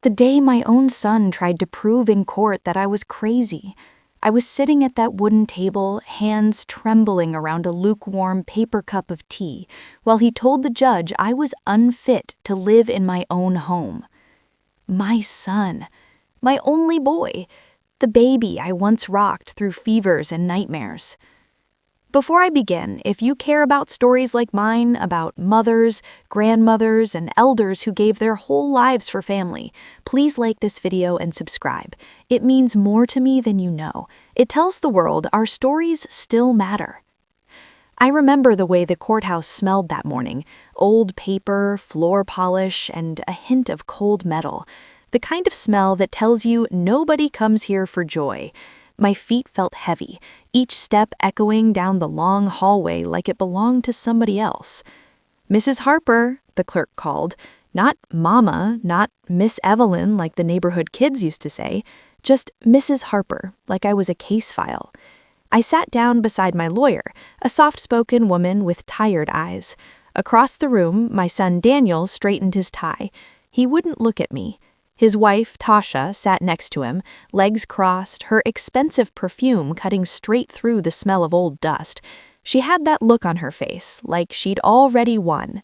The day my own son tried to prove in court that I was crazy. I was sitting at that wooden table, hands trembling around a lukewarm paper cup of tea, while he told the judge I was unfit to live in my own home. My son, my only boy, the baby I once rocked through fevers and nightmares. Before I begin, if you care about stories like mine, about mothers, grandmothers, and elders who gave their whole lives for family, please like this video and subscribe. It means more to me than you know. It tells the world our stories still matter. I remember the way the courthouse smelled that morning: old paper, floor polish, and a hint of cold metal. The kind of smell that tells you nobody comes here for joy. My feet felt heavy, each step echoing down the long hallway like it belonged to somebody else. "Mrs. Harper," the clerk called. Not Mama, not Miss Evelyn like the neighborhood kids used to say, just Mrs. Harper, like I was a case file. I sat down beside my lawyer, a soft-spoken woman with tired eyes. Across the room, my son Daniel straightened his tie. He wouldn't look at me. His wife, Tasha, sat next to him, legs crossed, her expensive perfume cutting straight through the smell of old dust. She had that look on her face, like she'd already won.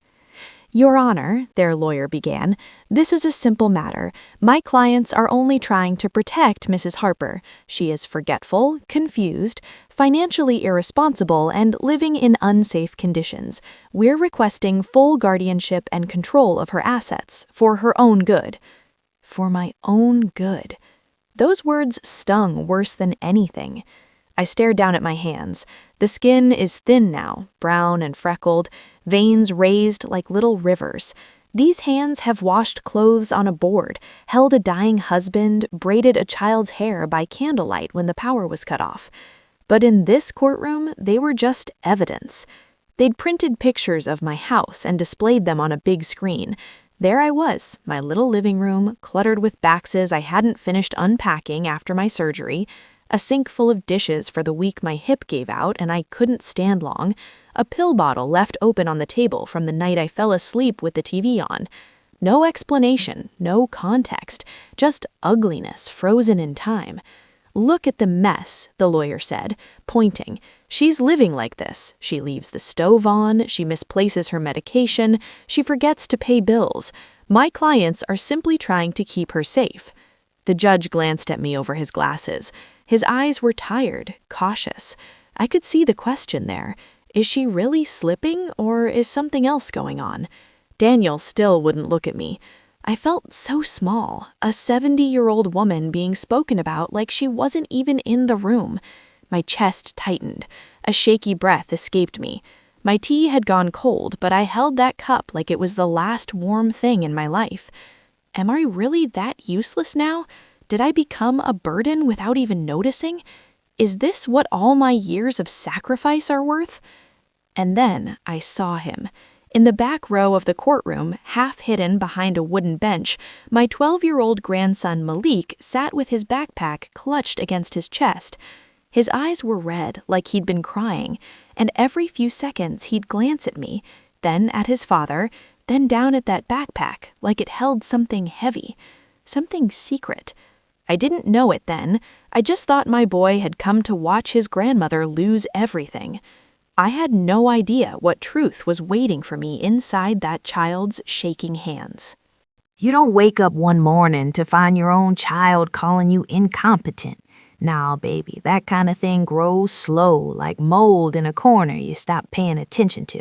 "Your Honor," their lawyer began, "this is a simple matter. My clients are only trying to protect Mrs. Harper. She is forgetful, confused, financially irresponsible, and living in unsafe conditions. We're requesting full guardianship and control of her assets for her own good." For my own good. Those words stung worse than anything. I stared down at my hands. The skin is thin now, brown and freckled, veins raised like little rivers. These hands have washed clothes on a board, held a dying husband, braided a child's hair by candlelight when the power was cut off. But in this courtroom, they were just evidence. They'd printed pictures of my house and displayed them on a big screen. There I was, my little living room, cluttered with boxes I hadn't finished unpacking after my surgery, a sink full of dishes for the week my hip gave out and I couldn't stand long, a pill bottle left open on the table from the night I fell asleep with the TV on. No explanation, no context, just ugliness frozen in time. "Look at the mess," the lawyer said, pointing. "She's living like this. She leaves the stove on, she misplaces her medication, she forgets to pay bills. My clients are simply trying to keep her safe." The judge glanced at me over his glasses. His eyes were tired, cautious. I could see the question there. Is she really slipping, or is something else going on? Daniel still wouldn't look at me. I felt so small, a 70-year-old woman being spoken about like she wasn't even in the room. My chest tightened. A shaky breath escaped me. My tea had gone cold, but I held that cup like it was the last warm thing in my life. Am I really that useless now? Did I become a burden without even noticing? Is this what all my years of sacrifice are worth? And then I saw him. In the back row of the courtroom, half hidden behind a wooden bench, my 12-year-old grandson Malik sat with his backpack clutched against his chest. His eyes were red, like he'd been crying, and every few seconds he'd glance at me, then at his father, then down at that backpack, like it held something heavy, something secret. I didn't know it then. I just thought my boy had come to watch his grandmother lose everything. I had no idea what truth was waiting for me inside that child's shaking hands. You don't wake up one morning to find your own child calling you incompetent. Nah, baby, that kind of thing grows slow, like mold in a corner you stop paying attention to.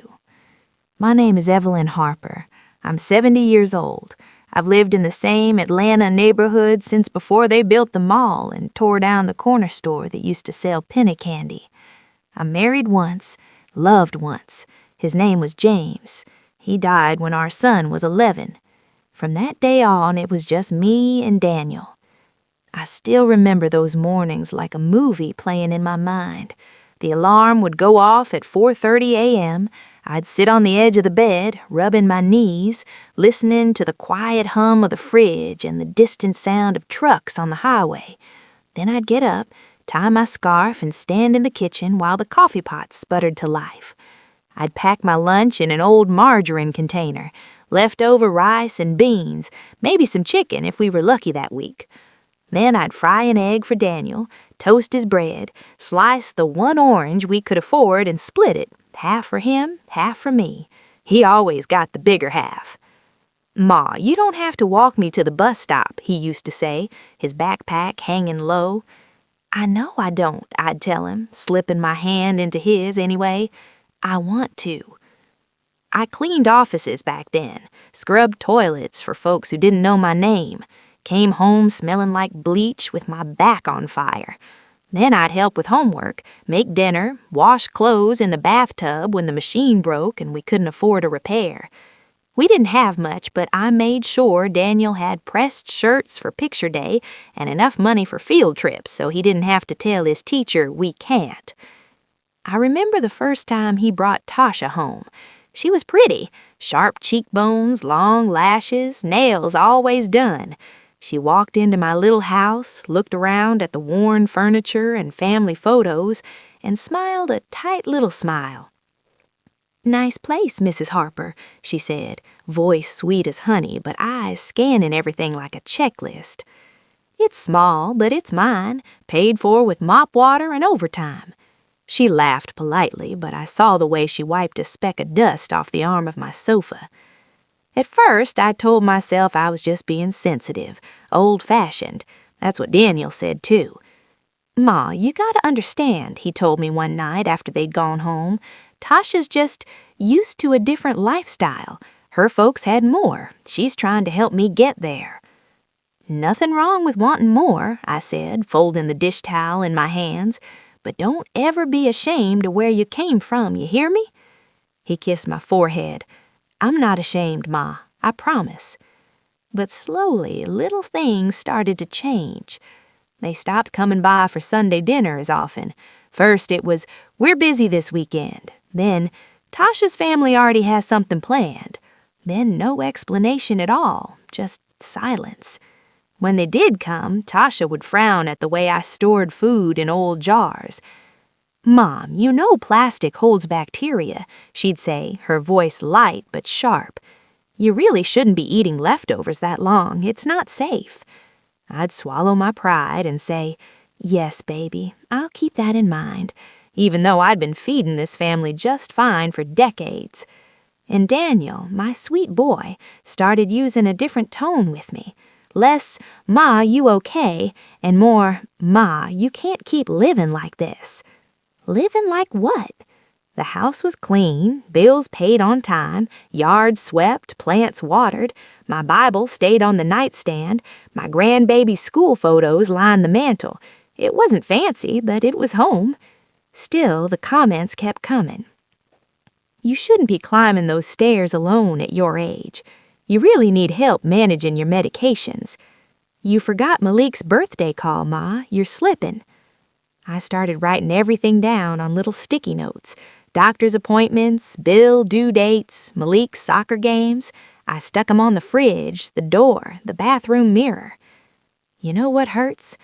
My name is Evelyn Harper. I'm 70 years old. I've lived in the same Atlanta neighborhood since before they built the mall and tore down the corner store that used to sell penny candy. I married once, loved once. His name was James. He died when our son was 11. From that day on, it was just me and Daniel. I still remember those mornings like a movie playing in my mind. The alarm would go off at 4:30 a.m. I'd sit on the edge of the bed, rubbing my knees, listening to the quiet hum of the fridge and the distant sound of trucks on the highway. Then I'd get up, tie my scarf, and stand in the kitchen while the coffee pot sputtered to life. I'd pack my lunch in an old margarine container, leftover rice and beans, maybe some chicken if we were lucky that week. Then I'd fry an egg for Daniel, toast his bread, slice the one orange we could afford and split it, half for him, half for me. He always got the bigger half. "Ma, you don't have to walk me to the bus stop," he used to say, his backpack hanging low. "I know I don't," I'd tell him, slipping my hand into his anyway. "I want to." I cleaned offices back then, scrubbed toilets for folks who didn't know my name, came home smelling like bleach with my back on fire. Then I'd help with homework, make dinner, wash clothes in the bathtub when the machine broke and we couldn't afford a repair. We didn't have much, but I made sure Daniel had pressed shirts for picture day and enough money for field trips so he didn't have to tell his teacher we can't. I remember the first time he brought Tasha home. She was pretty, sharp cheekbones, long lashes, nails always done. She walked into my little house, looked around at the worn furniture and family photos, and smiled a tight little smile. "Nice place, Mrs. Harper," she said, voice sweet as honey, but eyes scanning everything like a checklist. "It's small, but it's mine, paid for with mop water and overtime." She laughed politely, but I saw the way she wiped a speck of dust off the arm of my sofa. At first, I told myself I was just being sensitive, old-fashioned. That's what Daniel said, too. "Ma, you gotta understand," he told me one night after they'd gone home. "Tasha's just used to a different lifestyle. Her folks had more. She's trying to help me get there." "Nothing wrong with wanting more," I said, folding the dish towel in my hands. "But don't ever be ashamed of where you came from, you hear me?" He kissed my forehead. "I'm not ashamed, Ma, I promise." But slowly, little things started to change. They stopped coming by for Sunday dinner as often. First it was, "We're busy this weekend." Then, "Tasha's family already has something planned." Then no explanation at all, just silence. When they did come, Tasha would frown at the way I stored food in old jars. "Mom, you know plastic holds bacteria," she'd say, her voice light but sharp. "You really shouldn't be eating leftovers that long. It's not safe." I'd swallow my pride and say, "Yes, baby, I'll keep that in mind," even though I'd been feeding this family just fine for decades. And Daniel, my sweet boy, started using a different tone with me. Less, "Ma, you okay?" and more, "Ma, you can't keep living like this." Living like what? The house was clean, bills paid on time, yard swept, plants watered, my Bible stayed on the nightstand, my grandbaby's school photos lined the mantel. It wasn't fancy, but it was home. Still, the comments kept coming. "You shouldn't be climbing those stairs alone at your age. You really need help managing your medications. You forgot Malik's birthday call, Ma. You're slipping." I started writing everything down on little sticky notes. Doctor's appointments, bill due dates, Malik's soccer games. I stuck 'em on the fridge, the door, the bathroom mirror. You know what hurts?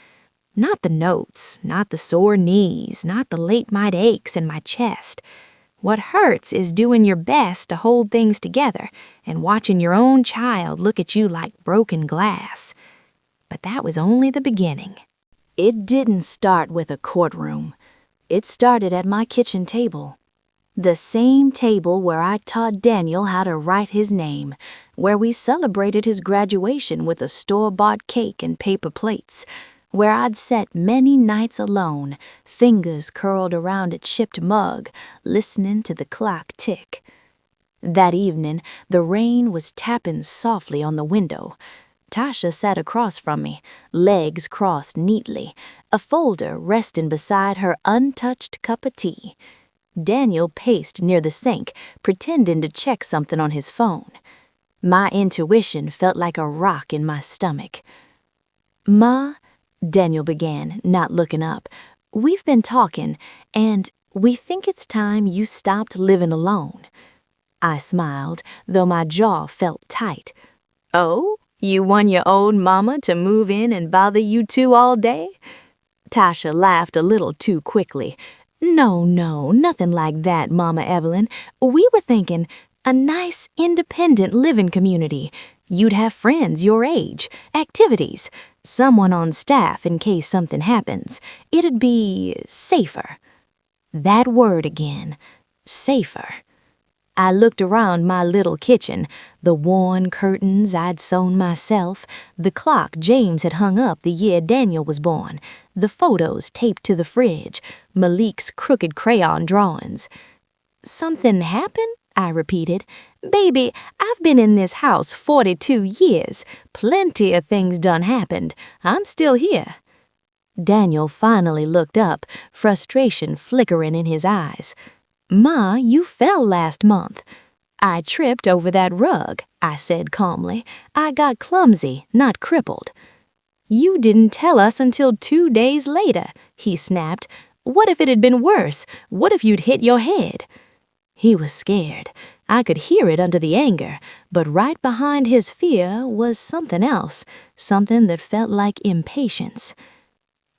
Not the notes, not the sore knees, not the late-night aches in my chest. What hurts is doing your best to hold things together and watching your own child look at you like broken glass. But that was only the beginning. It didn't start with a courtroom. It started at my kitchen table. The same table where I taught Daniel how to write his name, where we celebrated his graduation with a store-bought cake and paper plates, where I'd sat many nights alone, fingers curled around a chipped mug, listening to the clock tick. That evening, the rain was tapping softly on the window. Tasha sat across from me, legs crossed neatly, a folder resting beside her untouched cup of tea. Daniel paced near the sink, pretending to check something on his phone. My intuition felt like a rock in my stomach. "Ma," Daniel began, not looking up, "we've been talking, and we think it's time you stopped living alone." I smiled, though my jaw felt tight. "Oh? You want your old mama to move in and bother you two all day?" Tasha laughed a little too quickly. No, nothing like that, Mama Evelyn. We were thinking, A nice, independent living community. You'd have friends your age, activities, someone on staff in case something happens. It'd be safer. That word again, safer. I looked around my little kitchen, the worn curtains I'd sewn myself, the clock James had hung up the year Daniel was born, the photos taped to the fridge, Malik's crooked crayon drawings. Something happened? I repeated. Baby, I've been in this house 42 years. Plenty of things done happened. I'm still here. Daniel finally looked up, frustration flickering in his eyes. Ma, you fell last month. I tripped over that rug, I said calmly. I got clumsy, not crippled. You didn't tell us until 2 days later, he snapped. What if it had been worse? What if you'd hit your head? He was scared. I could hear it under the anger, but right behind his fear was something else, something that felt like impatience.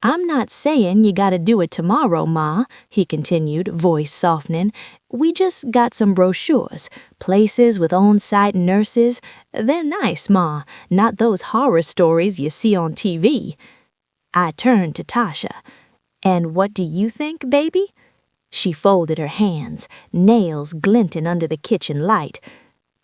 I'm not saying you gotta do it tomorrow, Ma, he continued, voice softening. We just got some brochures, places with on-site nurses. They're nice, Ma, not those horror stories you see on TV. I turned to Tasha. And what do you think, baby? She folded her hands, nails glinting under the kitchen light.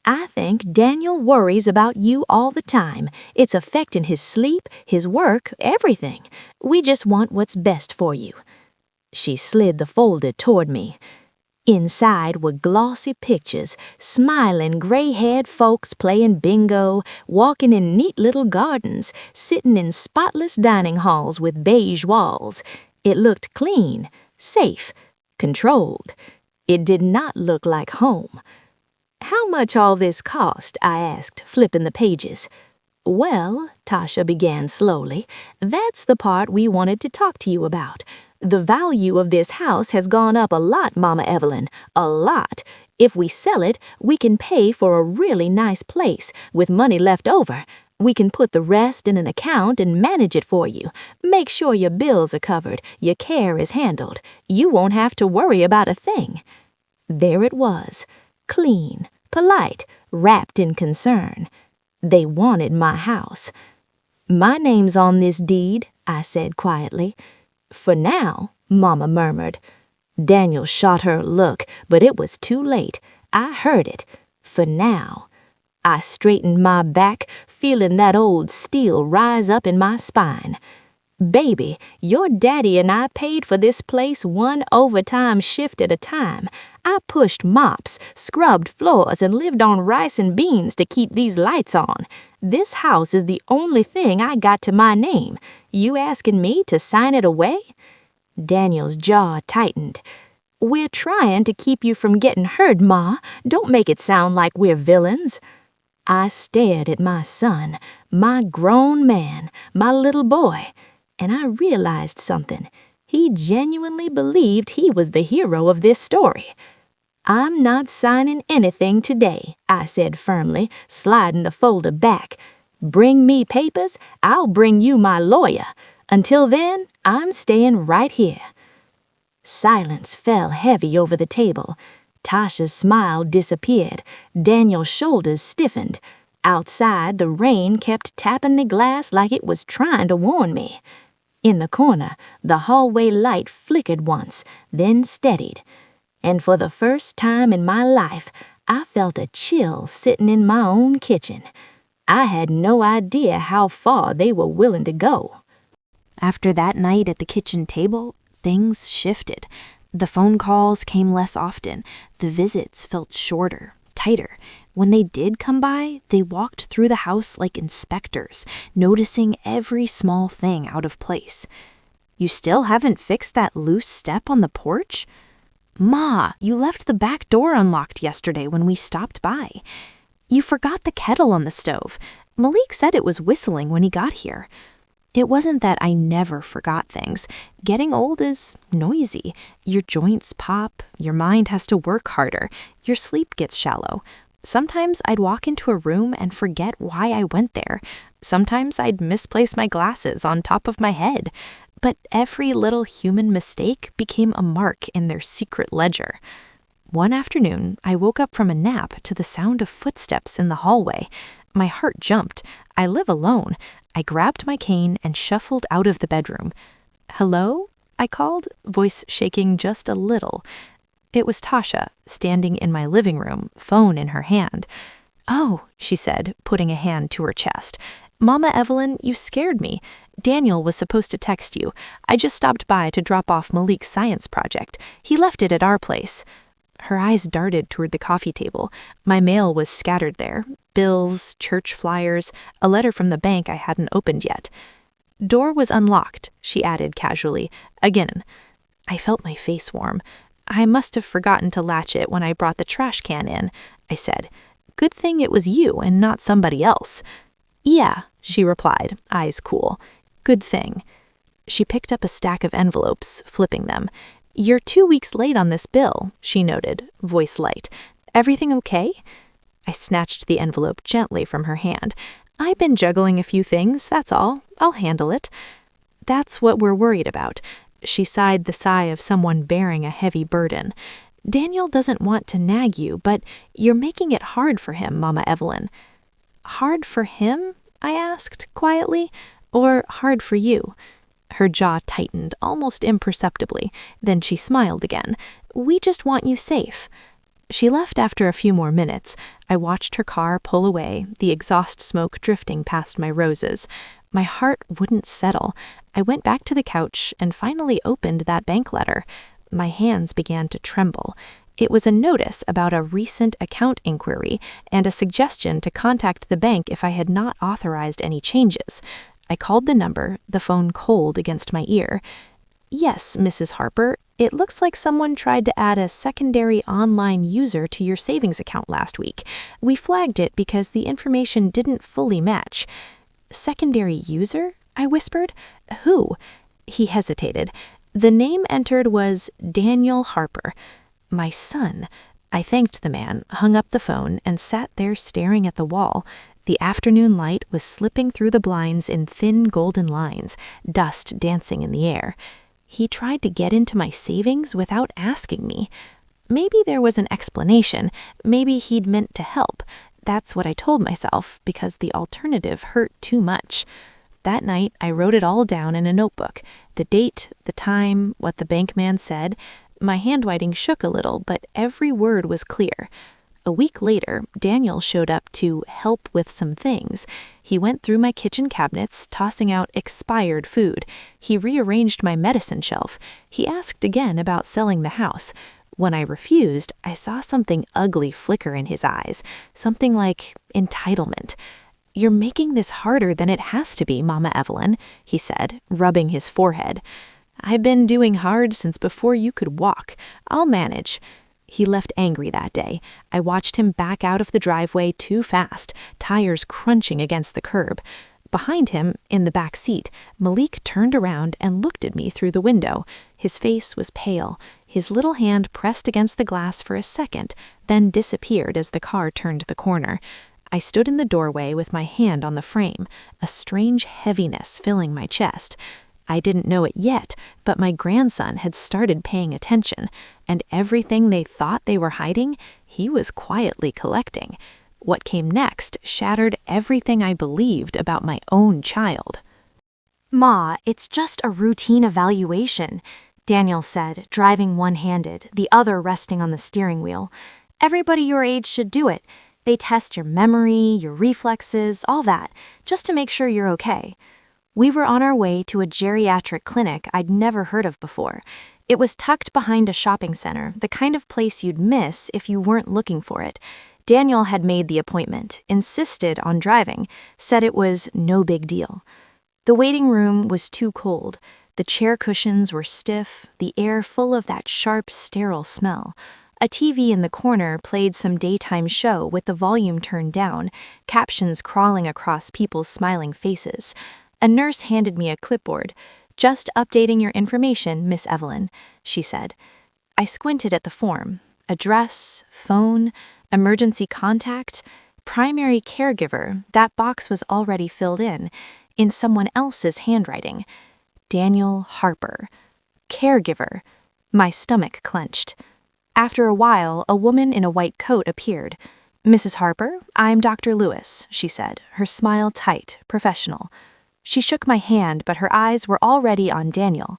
I think Daniel worries about you all the time. It's affecting his sleep, his work, everything. We just want what's best for you. She slid the folder toward me. Inside were glossy pictures, smiling gray-haired folks playing bingo, walking in neat little gardens, sitting in spotless dining halls with beige walls. It looked clean, safe, controlled. It did not look like home. How much all this cost? I asked, flipping the pages. Well, Tasha began slowly, that's the part we wanted to talk to you about. The value of this house has gone up a lot, Mama Evelyn, a lot. If we sell it, we can pay for a really nice place with money left over. We can put the rest in an account and manage it for you. Make sure your bills are covered, your care is handled. You won't have to worry about a thing. There it was, clean, polite, wrapped in concern. They wanted my house. My name's on this deed, I said quietly. For now, Mama murmured. Daniel shot her a look, but it was too late. I heard it. For now. I straightened my back, feeling that old steel rise up in my spine. Baby, your daddy and I paid for this place one overtime shift at a time. I pushed mops, scrubbed floors, and lived on rice and beans to keep these lights on. This house is the only thing I got to my name. You asking me to sign it away? Daniel's jaw tightened. We're trying to keep you from getting hurt, Ma. Don't make it sound like we're villains. I stared at my son, my grown man, my little boy, and I realized something. He genuinely believed he was the hero of this story. I'm not signing anything today, I said firmly, sliding the folder back. Bring me papers, I'll bring you my lawyer. Until then, I'm staying right here. Silence fell heavy over the table. Tasha's smile disappeared. Daniel's shoulders stiffened. Outside, the rain kept tapping the glass like it was trying to warn me. In the corner, the hallway light flickered once, then steadied. And for the first time in my life, I felt a chill sitting in my own kitchen. I had no idea how far they were willing to go. After that night at the kitchen table, things shifted. The phone calls came less often. The visits felt shorter, tighter. When they did come by, they walked through the house like inspectors, noticing every small thing out of place. You still haven't fixed that loose step on the porch? Ma, you left the back door unlocked yesterday when we stopped by. You forgot the kettle on the stove. Malik said it was whistling when he got here. It wasn't that I never forgot things. Getting old is noisy. Your joints pop, your mind has to work harder, your sleep gets shallow. Sometimes I'd walk into a room and forget why I went there. Sometimes I'd misplace my glasses on top of my head. But every little human mistake became a mark in their secret ledger. One afternoon, I woke up from a nap to the sound of footsteps in the hallway. My heart jumped. I live alone. I grabbed my cane and shuffled out of the bedroom. "Hello?" I called, voice shaking just a little. It was Tasha, standing in my living room, phone in her hand. "Oh," she said, putting a hand to her chest. "Mama Evelyn, you scared me. Daniel was supposed to text you. I just stopped by to drop off Malik's science project. He left it at our place." Her eyes darted toward the coffee table. My mail was scattered there. Bills, church flyers, a letter from the bank I hadn't opened yet. "Door was unlocked," she added casually. "Again." I felt my face warm. "I must have forgotten to latch it when I brought the trash can in," I said. "Good thing it was you and not somebody else." "Yeah," she replied, eyes cool. "Good thing." She picked up a stack of envelopes, flipping them. "You're 2 weeks late on this bill," she noted, voice light. "Everything okay?" I snatched the envelope gently from her hand. "I've been juggling a few things, that's all. I'll handle it." "That's what we're worried about." She sighed the sigh of someone bearing a heavy burden. "Daniel doesn't want to nag you, but you're making it hard for him, Mama Evelyn." "Hard for him?" I asked quietly. "Or hard for you?" Her jaw tightened almost imperceptibly. Then she smiled again. "We just want you safe." She left after a few more minutes. I watched her car pull away, the exhaust smoke drifting past my roses. My heart wouldn't settle. I went back to the couch and finally opened that bank letter. My hands began to tremble. It was a notice about a recent account inquiry and a suggestion to contact the bank if I had not authorized any changes. I called the number, the phone cold against my ear. "Yes, Mrs. Harper, it looks like someone tried to add a secondary online user to your savings account last week. We flagged it because the information didn't fully match." "Secondary user?" I whispered. "Who?" He hesitated. The name entered was Daniel Harper. My son. I thanked the man, hung up the phone, and sat there staring at the wall. The afternoon light was slipping through the blinds in thin golden lines, dust dancing in the air. He tried to get into my savings without asking me. Maybe there was an explanation. Maybe he'd meant to help. That's what I told myself, because the alternative hurt too much. That night, I wrote it all down in a notebook. The date, the time, what the bank man said. My handwriting shook a little, but every word was clear. A week later, Daniel showed up to help with some things. He went through my kitchen cabinets, tossing out expired food. He rearranged my medicine shelf. He asked again about selling the house. When I refused, I saw something ugly flicker in his eyes, something like entitlement. "You're making this harder than it has to be, Mama Evelyn," he said, rubbing his forehead. "I've been doing hard since before you could walk. I'll manage." He left angry that day. I watched him back out of the driveway too fast, tires crunching against the curb. Behind him, in the back seat, Malik turned around and looked at me through the window. His face was pale. His little hand pressed against the glass for a second, then disappeared as the car turned the corner. I stood in the doorway with my hand on the frame, a strange heaviness filling my chest. I didn't know it yet, but my grandson had started paying attention, and everything they thought they were hiding, he was quietly collecting. What came next shattered everything I believed about my own child. "Ma, it's just a routine evaluation," Daniel said, driving one-handed, the other resting on the steering wheel. "Everybody your age should do it. They test your memory, your reflexes, all that, just to make sure you're okay." We were on our way to a geriatric clinic I'd never heard of before. It was tucked behind a shopping center, the kind of place you'd miss if you weren't looking for it. Daniel had made the appointment, insisted on driving, said it was no big deal. The waiting room was too cold. The chair cushions were stiff, the air full of that sharp, sterile smell. A TV in the corner played some daytime show with the volume turned down, captions crawling across people's smiling faces. A nurse handed me a clipboard. "Just updating your information, Miss Evelyn," she said. I squinted at the form. Address, phone, emergency contact, primary caregiver. That box was already filled in someone else's handwriting. Daniel Harper. Caregiver. My stomach clenched. After a while, a woman in a white coat appeared. "Mrs. Harper, I'm Dr. Lewis," she said, her smile tight, professional. She shook my hand, but her eyes were already on Daniel.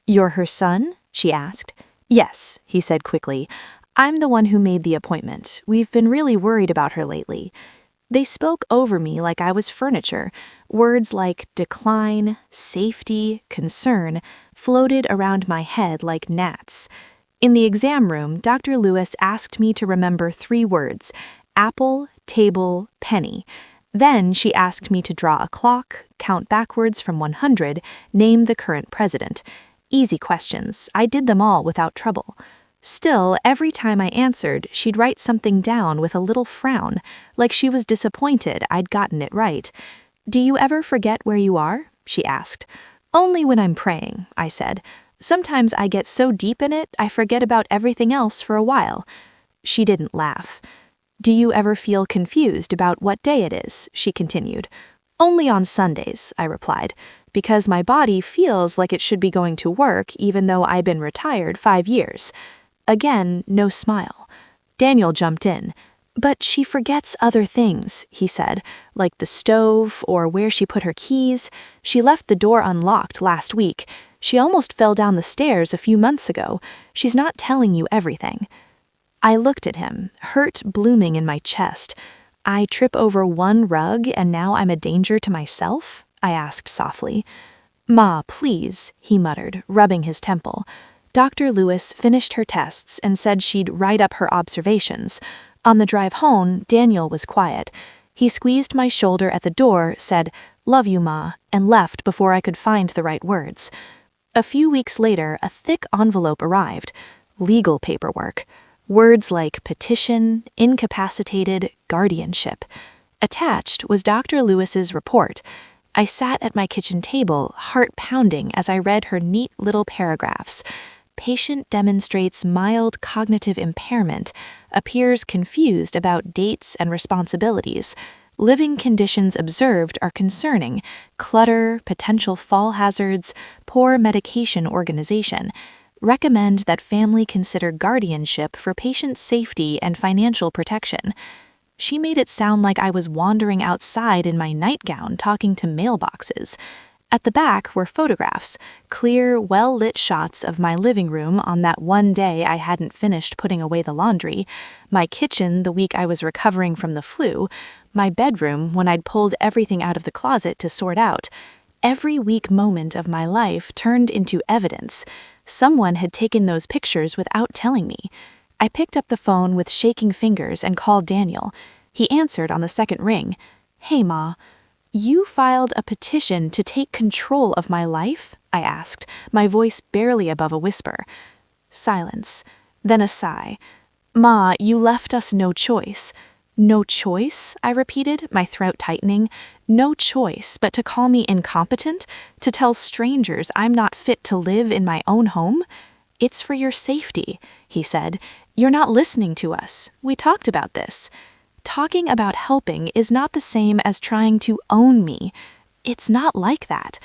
"You're her son?" she asked. "Yes," he said quickly. "I'm the one who made the appointment. We've been really worried about her lately." They spoke over me like I was furniture. Words like decline, safety, concern floated around my head like gnats. In the exam room, Dr. Lewis asked me to remember 3 words: apple, table, penny. Then she asked me to draw a clock, count backwards from 100, name the current president. Easy questions. I did them all without trouble. Still, every time I answered, she'd write something down with a little frown, like she was disappointed I'd gotten it right. "Do you ever forget where you are?" she asked. "Only when I'm praying," I said. "Sometimes I get so deep in it, I forget about everything else for a while." She didn't laugh. "Do you ever feel confused about what day it is?" she continued. "Only on Sundays," I replied, "because my body feels like it should be going to work even though I've been retired 5 years. Again, no smile. Daniel jumped in. "But she forgets other things," he said, "like the stove or where she put her keys. She left the door unlocked last week. She almost fell down the stairs a few months ago. She's not telling you everything." I looked at him, hurt blooming in my chest. "I trip over one rug and now I'm a danger to myself?" I asked softly. "Ma, please," he muttered, rubbing his temple. Dr. Lewis finished her tests and said she'd write up her observations. On the drive home, Daniel was quiet. He squeezed my shoulder at the door, said, "Love you, Ma," and left before I could find the right words. A few weeks later, a thick envelope arrived. Legal paperwork. Words like petition, incapacitated, guardianship. Attached was Dr. Lewis's report. I sat at my kitchen table, heart pounding as I read her neat little paragraphs. Patient demonstrates mild cognitive impairment, appears confused about dates and responsibilities. Living conditions observed are concerning: clutter, potential fall hazards, poor medication organization. Recommend that family consider guardianship for patient safety and financial protection. She made it sound like I was wandering outside in my nightgown talking to mailboxes. At the back were photographs, clear, well-lit shots of my living room on that one day I hadn't finished putting away the laundry, my kitchen the week I was recovering from the flu, my bedroom when I'd pulled everything out of the closet to sort out. Every weak moment of my life turned into evidence. Someone had taken those pictures without telling me. I picked up the phone with shaking fingers and called Daniel. He answered on the second ring. "Hey, Ma. You filed a petition to take control of my life?" I asked, my voice barely above a whisper. Silence. Then a sigh. "Ma, you left us no choice." "No choice?" I repeated, my throat tightening. "No choice but to call me incompetent? To tell strangers I'm not fit to live in my own home?" "It's for your safety," he said. "You're not listening to us. We talked about this. Talking about helping is not the same as trying to own me. It's not like that."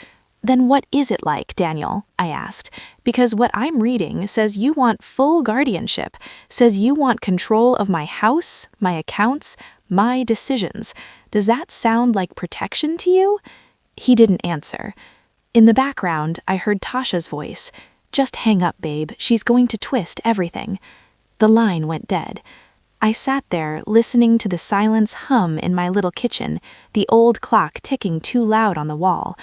"Then what is it like, Daniel?" I asked, because what I'm reading says you want full guardianship, says you want control of my house, my accounts, my decisions. Does that sound like protection to you? He didn't answer. In the background, I heard Tasha's voice. "Just hang up, babe. She's going to twist everything." The line went dead. I sat there, listening to the silence hum in my little kitchen, the old clock ticking too loud on the wall.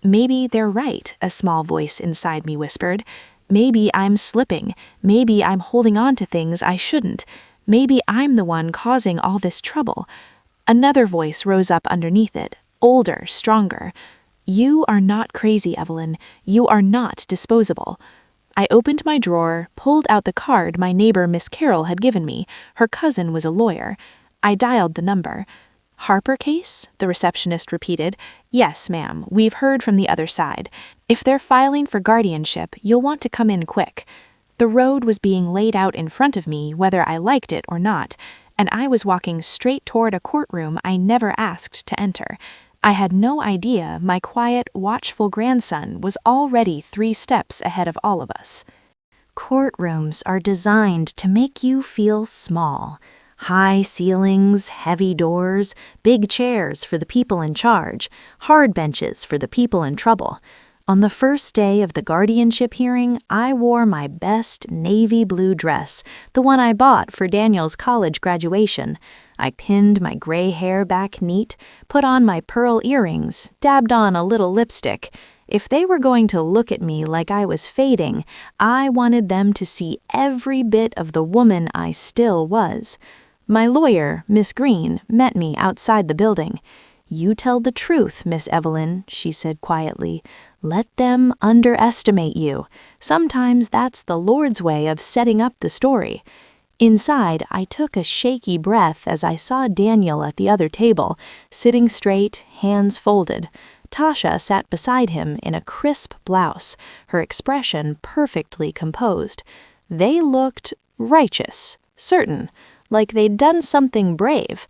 "Maybe they're right," a small voice inside me whispered. "Maybe I'm slipping. Maybe I'm holding on to things I shouldn't. Maybe I'm the one causing all this trouble." Another voice rose up underneath it, older, stronger. "You are not crazy, Evelyn. You are not disposable." I opened my drawer, pulled out the card my neighbor Miss Carroll had given me. Her cousin was a lawyer. I dialed the number. "Harper case?" the receptionist repeated. "Yes, ma'am. We've heard from the other side. If they're filing for guardianship, you'll want to come in quick." The road was being laid out in front of me, whether I liked it or not, and I was walking straight toward a courtroom I never asked to enter. I had no idea my quiet, watchful grandson was already 3 steps ahead of all of us. Courtrooms are designed to make you feel small. High ceilings, heavy doors, big chairs for the people in charge, hard benches for the people in trouble. On the first day of the guardianship hearing, I wore my best navy blue dress, the one I bought for Daniel's college graduation. I pinned my gray hair back neat, put on my pearl earrings, dabbed on a little lipstick. If they were going to look at me like I was fading, I wanted them to see every bit of the woman I still was. My lawyer, Miss Green, met me outside the building. "You tell the truth, Miss Evelyn," she said quietly. "Let them underestimate you. Sometimes that's the Lord's way of setting up the story." Inside, I took a shaky breath as I saw Daniel at the other table, sitting straight, hands folded. Tasha sat beside him in a crisp blouse, her expression perfectly composed. They looked righteous, certain, like they'd done something brave.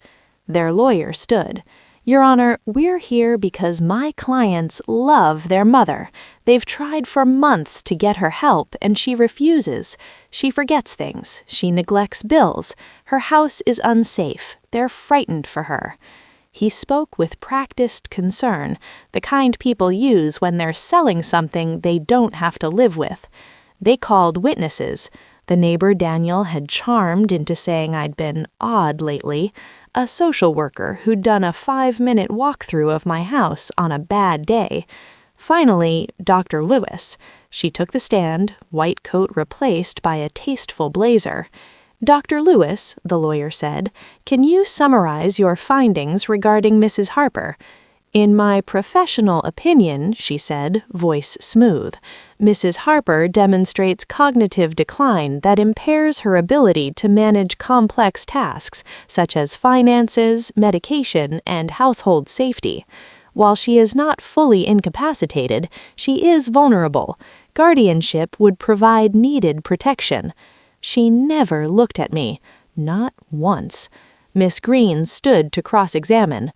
Their lawyer stood. "Your Honor, we're here because my clients love their mother. They've tried for months to get her help, and she refuses. She forgets things. She neglects bills. Her house is unsafe. They're frightened for her." He spoke with practiced concern, the kind people use when they're selling something they don't have to live with. They called witnesses. The neighbor Daniel had charmed into saying I'd been odd lately, a social worker who'd done a 5-minute walkthrough of my house on a bad day. Finally, Dr. Lewis. She took the stand, white coat replaced by a tasteful blazer. "Dr. Lewis," the lawyer said, "can you summarize your findings regarding Mrs. Harper?" "In my professional opinion," she said, voice smooth, "Mrs. Harper demonstrates cognitive decline that impairs her ability to manage complex tasks such as finances, medication, and household safety. While she is not fully incapacitated, she is vulnerable. Guardianship would provide needed protection." She never looked at me, not once. Miss Green stood to cross-examine.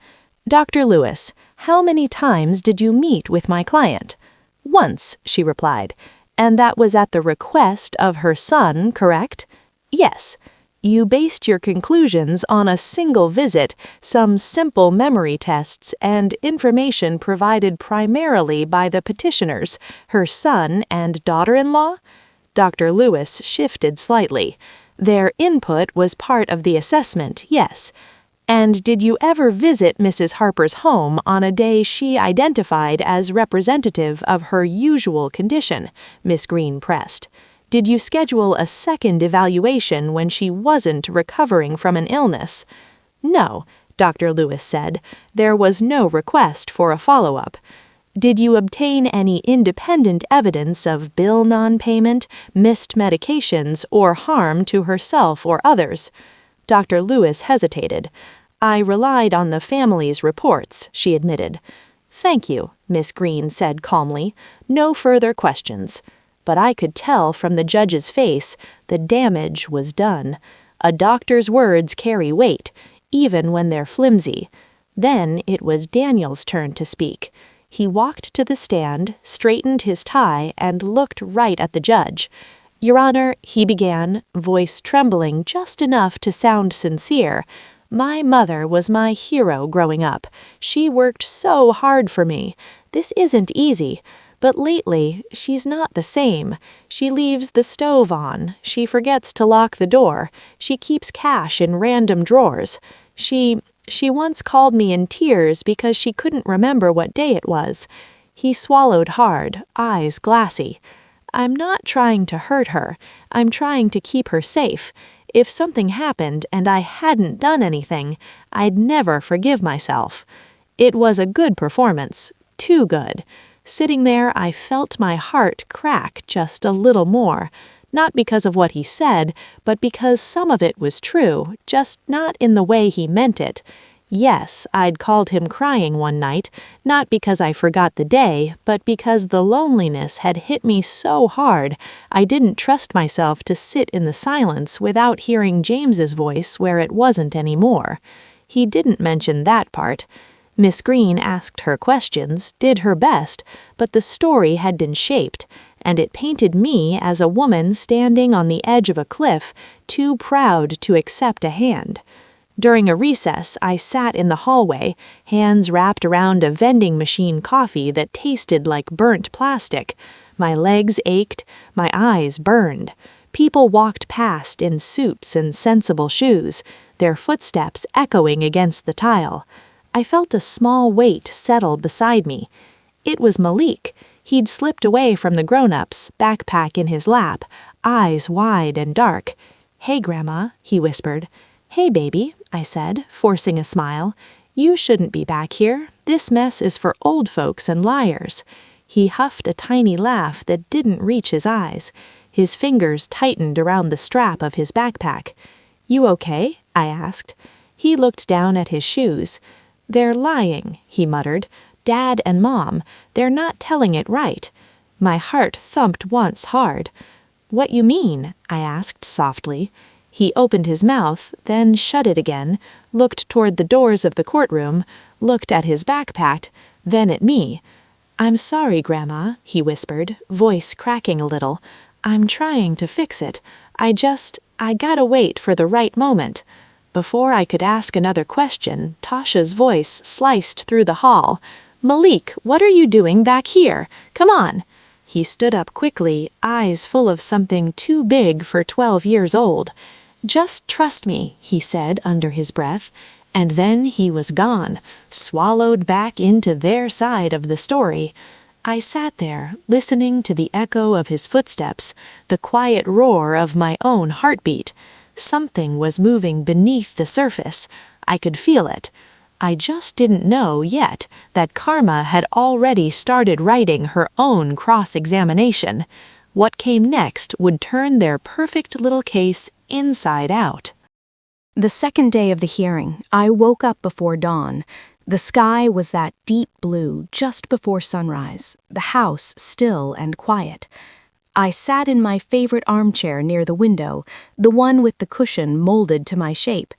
"Dr. Lewis, how many times did you meet with my client?" "Once," she replied. "And that was at the request of her son, correct?" "Yes." "You based your conclusions on a single visit, some simple memory tests, and information provided primarily by the petitioners, her son and daughter-in-law?" Dr. Lewis shifted slightly. "Their input was part of the assessment, yes." "And did you ever visit Mrs. Harper's home on a day she identified as representative of her usual condition?" Miss Green pressed. "Did you schedule a second evaluation when she wasn't recovering from an illness?" "No," Dr. Lewis said. "There was no request for a follow-up." "Did you obtain any independent evidence of bill non-payment, missed medications, or harm to herself or others?" Dr. Lewis hesitated. "I relied on the family's reports," she admitted. "Thank you," Miss Green said calmly. "No further questions." But I could tell from the judge's face the damage was done. A doctor's words carry weight, even when they're flimsy. Then it was Daniel's turn to speak. He walked to the stand, straightened his tie, and looked right at the judge. "Your Honor," he began, voice trembling just enough to sound sincere, "my mother was my hero growing up. She worked so hard for me. This isn't easy. But lately, she's not the same. She leaves the stove on. She forgets to lock the door. She keeps cash in random drawers. She once called me in tears because she couldn't remember what day it was." He swallowed hard, eyes glassy. "I'm not trying to hurt her. I'm trying to keep her safe. If something happened and I hadn't done anything, I'd never forgive myself." It was a good performance, too good. Sitting there, I felt my heart crack just a little more, not because of what he said, but because some of it was true, just not in the way he meant it. Yes, I'd called him crying one night, not because I forgot the day, but because the loneliness had hit me so hard I didn't trust myself to sit in the silence without hearing James's voice where it wasn't anymore. He didn't mention that part. Miss Green asked her questions, did her best, but the story had been shaped, and it painted me as a woman standing on the edge of a cliff, too proud to accept a hand. During a recess, I sat in the hallway, hands wrapped around a vending machine coffee that tasted like burnt plastic. My legs ached, my eyes burned. People walked past in suits and sensible shoes, their footsteps echoing against the tile. I felt a small weight settle beside me. It was Malik. He'd slipped away from the grown-ups, backpack in his lap, eyes wide and dark. "Hey, Grandma," he whispered. "Hey, baby," I said, forcing a smile. "You shouldn't be back here. This mess is for old folks and liars." He huffed a tiny laugh that didn't reach his eyes. His fingers tightened around the strap of his backpack. "You okay?" I asked. He looked down at his shoes. "They're lying," he muttered. "Dad and Mom, they're not telling it right." My heart thumped once hard. "What you mean?" I asked softly. He opened his mouth, then shut it again, looked toward the doors of the courtroom, looked at his backpack, then at me. "I'm sorry, Grandma," he whispered, voice cracking a little. "I'm trying to fix it. I gotta wait for the right moment." Before I could ask another question, Tasha's voice sliced through the hall. "Malik, what are you doing back here? Come on." He stood up quickly, eyes full of something too big for 12 years old. "Just trust me," he said under his breath, and then he was gone, swallowed back into their side of the story. I sat there, listening to the echo of his footsteps, the quiet roar of my own heartbeat. Something was moving beneath the surface. I could feel it. I just didn't know yet that Karma had already started writing her own cross-examination. What came next would turn their perfect little case inside out. The second day of the hearing, I woke up before dawn. The sky was that deep blue just before sunrise, the house still and quiet. I sat in my favorite armchair near the window, the one with the cushion molded to my shape.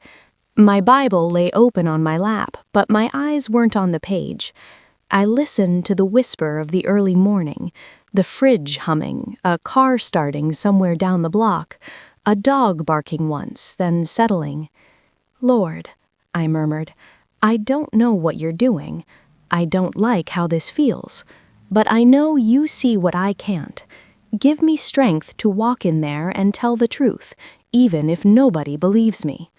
My Bible lay open on my lap, but my eyes weren't on the page. I listened to the whisper of the early morning, the fridge humming, a car starting somewhere down the block, a dog barking once, then settling. "Lord," I murmured, "I don't know what you're doing. I don't like how this feels. But I know you see what I can't. Give me strength to walk in there and tell the truth, even if nobody believes me."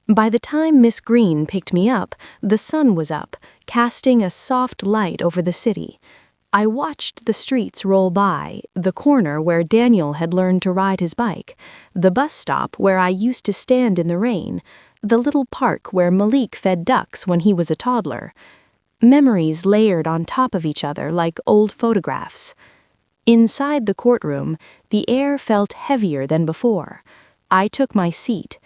By the time Miss Green picked me up, the sun was up, casting a soft light over the city. I watched the streets roll by, the corner where Daniel had learned to ride his bike, the bus stop where I used to stand in the rain, the little park where Malik fed ducks when he was a toddler. Memories layered on top of each other like old photographs. Inside the courtroom, the air felt heavier than before. I took my seat.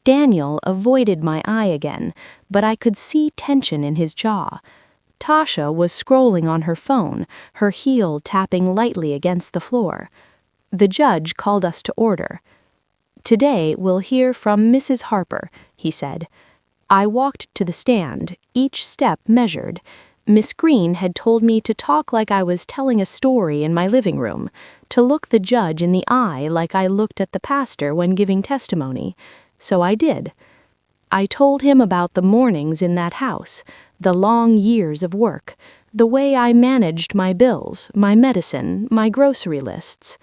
Daniel avoided my eye again, but I could see tension in his jaw. Tasha was scrolling on her phone, her heel tapping lightly against the floor. The judge called us to order. "Today we'll hear from Mrs. Harper," he said. I walked to the stand, each step measured. Miss Green had told me to talk like I was telling a story in my living room, to look the judge in the eye like I looked at the pastor when giving testimony. So I did. I told him about the mornings in that house, the long years of work, the way I managed my bills, my medicine, my grocery lists.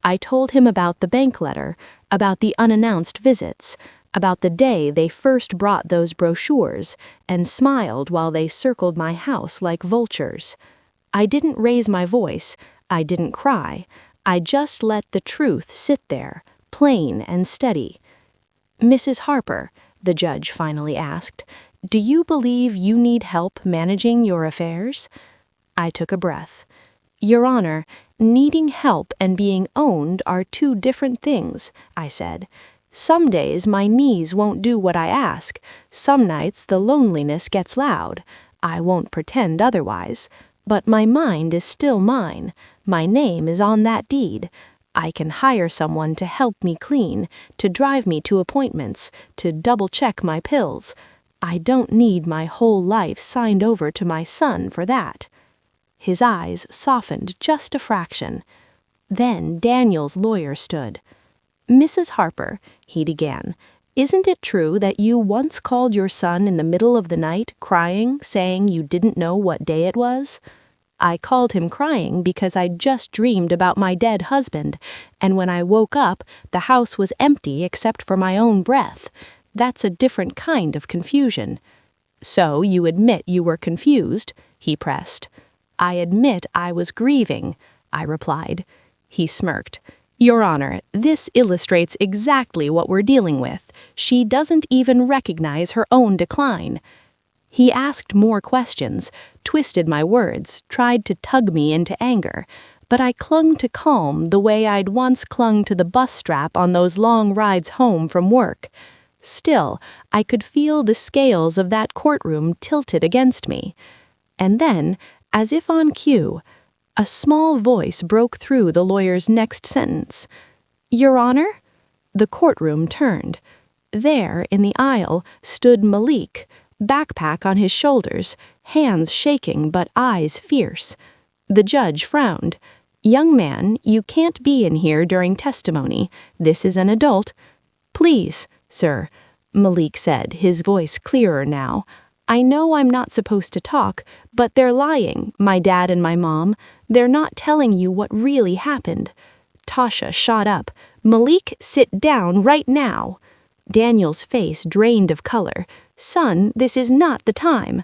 I told him about the bank letter, about the unannounced visits, about the day they first brought those brochures, and smiled while they circled my house like vultures. I didn't raise my voice, I didn't cry, I just let the truth sit there, plain and steady. "Mrs. Harper," the judge finally asked, "do you believe you need help managing your affairs?" I took a breath. "Your Honor, needing help and being owned are two different things," I said. "Some days my knees won't do what I ask. Some nights the loneliness gets loud. I won't pretend otherwise. But my mind is still mine. My name is on that deed. I can hire someone to help me clean, to drive me to appointments, to double-check my pills. I don't need my whole life signed over to my son for that." His eyes softened just a fraction. Then Daniel's lawyer stood. "Mrs. Harper," he began, "isn't it true that you once called your son in the middle of the night, crying, saying you didn't know what day it was?" "I called him crying because I'd just dreamed about my dead husband, and when I woke up, the house was empty except for my own breath. That's a different kind of confusion." "So you admit you were confused?" he pressed. "I admit I was grieving," I replied. He smirked. "Your Honor, this illustrates exactly what we're dealing with. She doesn't even recognize her own decline." He asked more questions, twisted my words, tried to tug me into anger, but I clung to calm the way I'd once clung to the bus strap on those long rides home from work. Still, I could feel the scales of that courtroom tilted against me. And then, as if on cue, a small voice broke through the lawyer's next sentence. "Your Honor?" The courtroom turned. There, in the aisle, stood Malik, backpack on his shoulders, hands shaking but eyes fierce. The judge frowned. "Young man, you can't be in here during testimony. This is an adult." "Please, sir," Malik said, his voice clearer now. "I know I'm not supposed to talk, but they're lying, my dad and my mom. They're not telling you what really happened." Tasha shot up. "Malik, sit down right now." Daniel's face drained of color. "Son, this is not the time."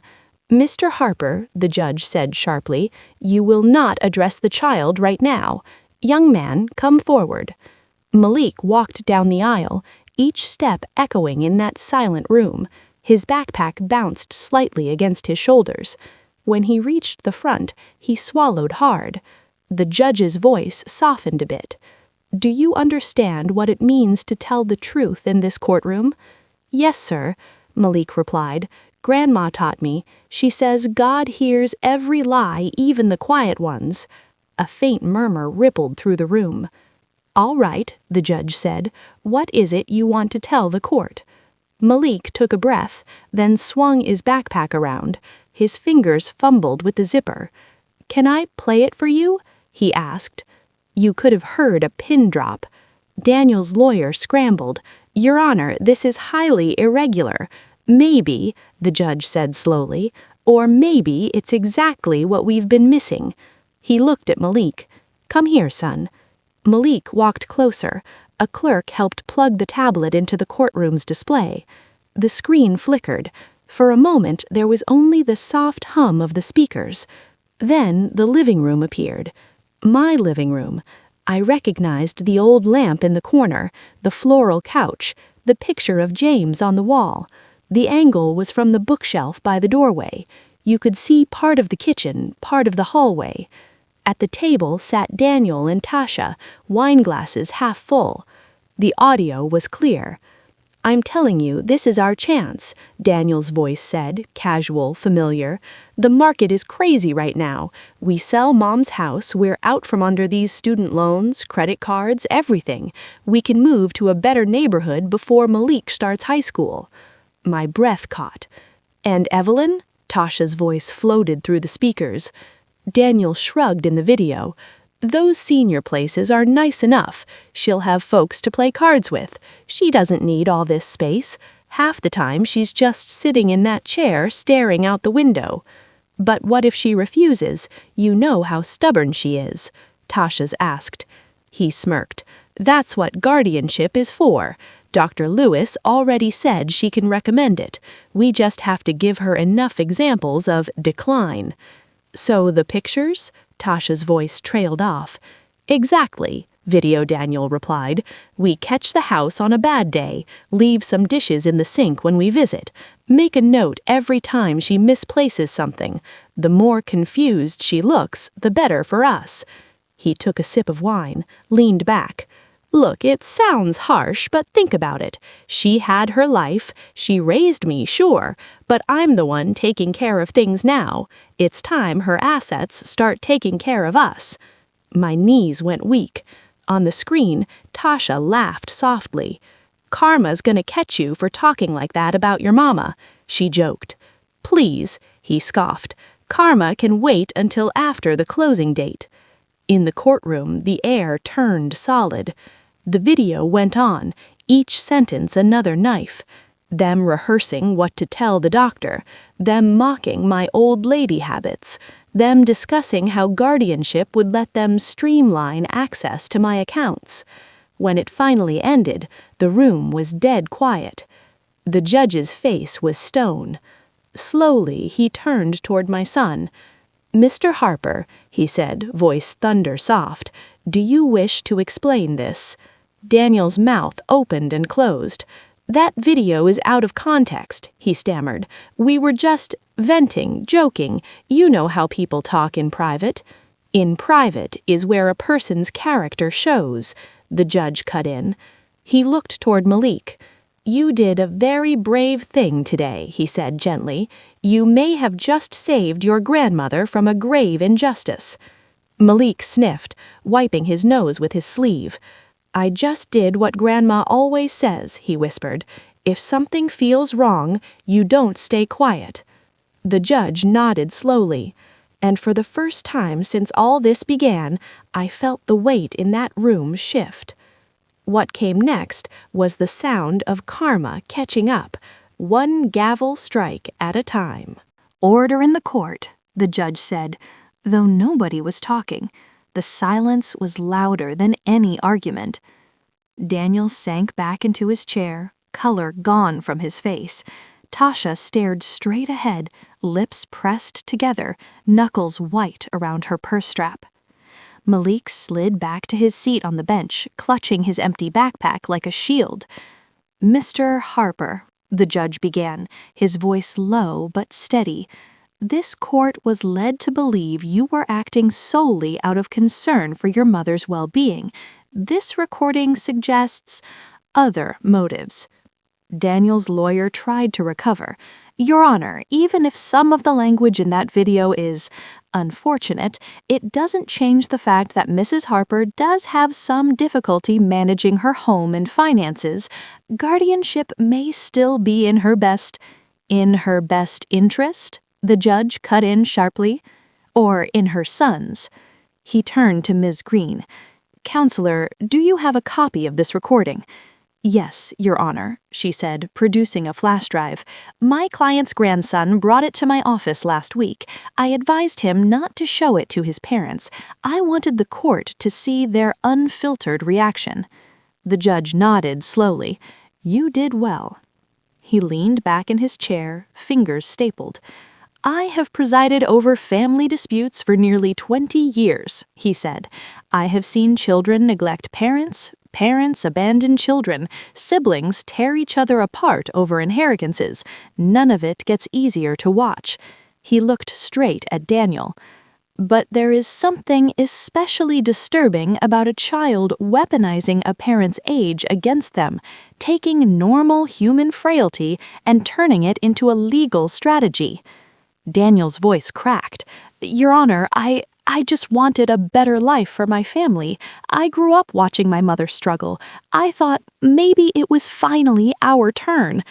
"Mr. Harper," the judge said sharply, "you will not address the child right now. Young man, come forward." Malik walked down the aisle, each step echoing in that silent room. His backpack bounced slightly against his shoulders. When he reached the front, he swallowed hard. The judge's voice softened a bit. "Do you understand what it means to tell the truth in this courtroom?" "Yes, sir," Malik replied. "Grandma taught me. She says God hears every lie, even the quiet ones." A faint murmur rippled through the room. "All right," the judge said. "What is it you want to tell the court?" Malik took a breath, then swung his backpack around. His fingers fumbled with the zipper. "Can I play it for you?" he asked. You could have heard a pin drop. Daniel's lawyer scrambled. "Your Honor, this is highly irregular. Maybe," the judge said slowly, "or maybe it's exactly what we've been missing." He looked at Malik. "Come here, son." Malik walked closer. A clerk helped plug the tablet into the courtroom's display. The screen flickered. For a moment, there was only the soft hum of the speakers. Then the living room appeared. My living room. I recognized the old lamp in the corner, the floral couch, the picture of James on the wall. The angle was from the bookshelf by the doorway. You could see part of the kitchen, part of the hallway. At the table sat Daniel and Tasha, wine glasses half full. The audio was clear. "I'm telling you, this is our chance," Daniel's voice said, casual, familiar. "The market is crazy right now. We sell Mom's house, we're out from under these student loans, credit cards, everything. We can move to a better neighborhood before Malik starts high school." My breath caught. "And Evelyn?" Tasha's voice floated through the speakers. Daniel shrugged in the video. "Those senior places are nice enough. She'll have folks to play cards with. She doesn't need all this space. Half the time she's just sitting in that chair staring out the window." "But what if she refuses? You know how stubborn she is," Tasha's asked. He smirked. "That's what guardianship is for. Dr. Lewis already said she can recommend it. We just have to give her enough examples of decline." "So the pictures?" Tasha's voice trailed off. "Exactly," Video Daniel replied. "We catch the house on a bad day, leave some dishes in the sink when we visit, make a note every time she misplaces something. The more confused she looks, the better for us." He took a sip of wine, leaned back. "Look, it sounds harsh, but think about it. She had her life, she raised me, sure, but I'm the one taking care of things now. It's time her assets start taking care of us." My knees went weak. On the screen, Tasha laughed softly. "Karma's gonna catch you for talking like that about your mama," she joked. "Please," he scoffed. "Karma can wait until after the closing date." In the courtroom, the air turned solid. The video went on, each sentence another knife. Them rehearsing what to tell the doctor, them mocking my old lady habits, them discussing how guardianship would let them streamline access to my accounts. When it finally ended, the room was dead quiet. The judge's face was stone. Slowly, he turned toward my son. "Mr. Harper," he said, voice thunder soft, "do you wish to explain this?" Daniel's mouth opened and closed. "That video is out of context," he stammered. "We were just venting, joking. You know how people talk in private." "In private is where a person's character shows," the judge cut in. He looked toward Malik. "You did a very brave thing today," he said gently. "You may have just saved your grandmother from a grave injustice." Malik sniffed, wiping his nose with his sleeve. "I just did what Grandma always says," he whispered. "If something feels wrong, you don't stay quiet." The judge nodded slowly, and for the first time since all this began, I felt the weight in that room shift. What came next was the sound of karma catching up, one gavel strike at a time. "Order in the court," the judge said, though nobody was talking. The silence was louder than any argument. Daniel sank back into his chair, color gone from his face. Tasha stared straight ahead, lips pressed together, knuckles white around her purse strap. Malik slid back to his seat on the bench, clutching his empty backpack like a shield. "Mr. Harper," the judge began, his voice low but steady, "this court was led to believe you were acting solely out of concern for your mother's well-being. This recording suggests other motives." Daniel's lawyer tried to recover. "Your Honor, even if some of the language in that video is unfortunate, it doesn't change the fact that Mrs. Harper does have some difficulty managing her home and finances. Guardianship may still be in her best interest?" The judge cut in sharply. "Or in her son's?" He turned to Ms. Green. "Counselor, do you have a copy of this recording?" "Yes, Your Honor," she said, producing a flash drive. "My client's grandson brought it to my office last week. I advised him not to show it to his parents. I wanted the court to see their unfiltered reaction." The judge nodded slowly. "You did well." He leaned back in his chair, fingers stapled. "I have presided over family disputes for nearly 20 years, he said. "I have seen children neglect parents, parents abandon children, siblings tear each other apart over inheritances. None of it gets easier to watch." He looked straight at Daniel. "But there is something especially disturbing about a child weaponizing a parent's age against them, taking normal human frailty and turning it into a legal strategy." Daniel's voice cracked. "Your Honor, I just wanted a better life for my family. I grew up watching my mother struggle. I thought maybe it was finally our turn."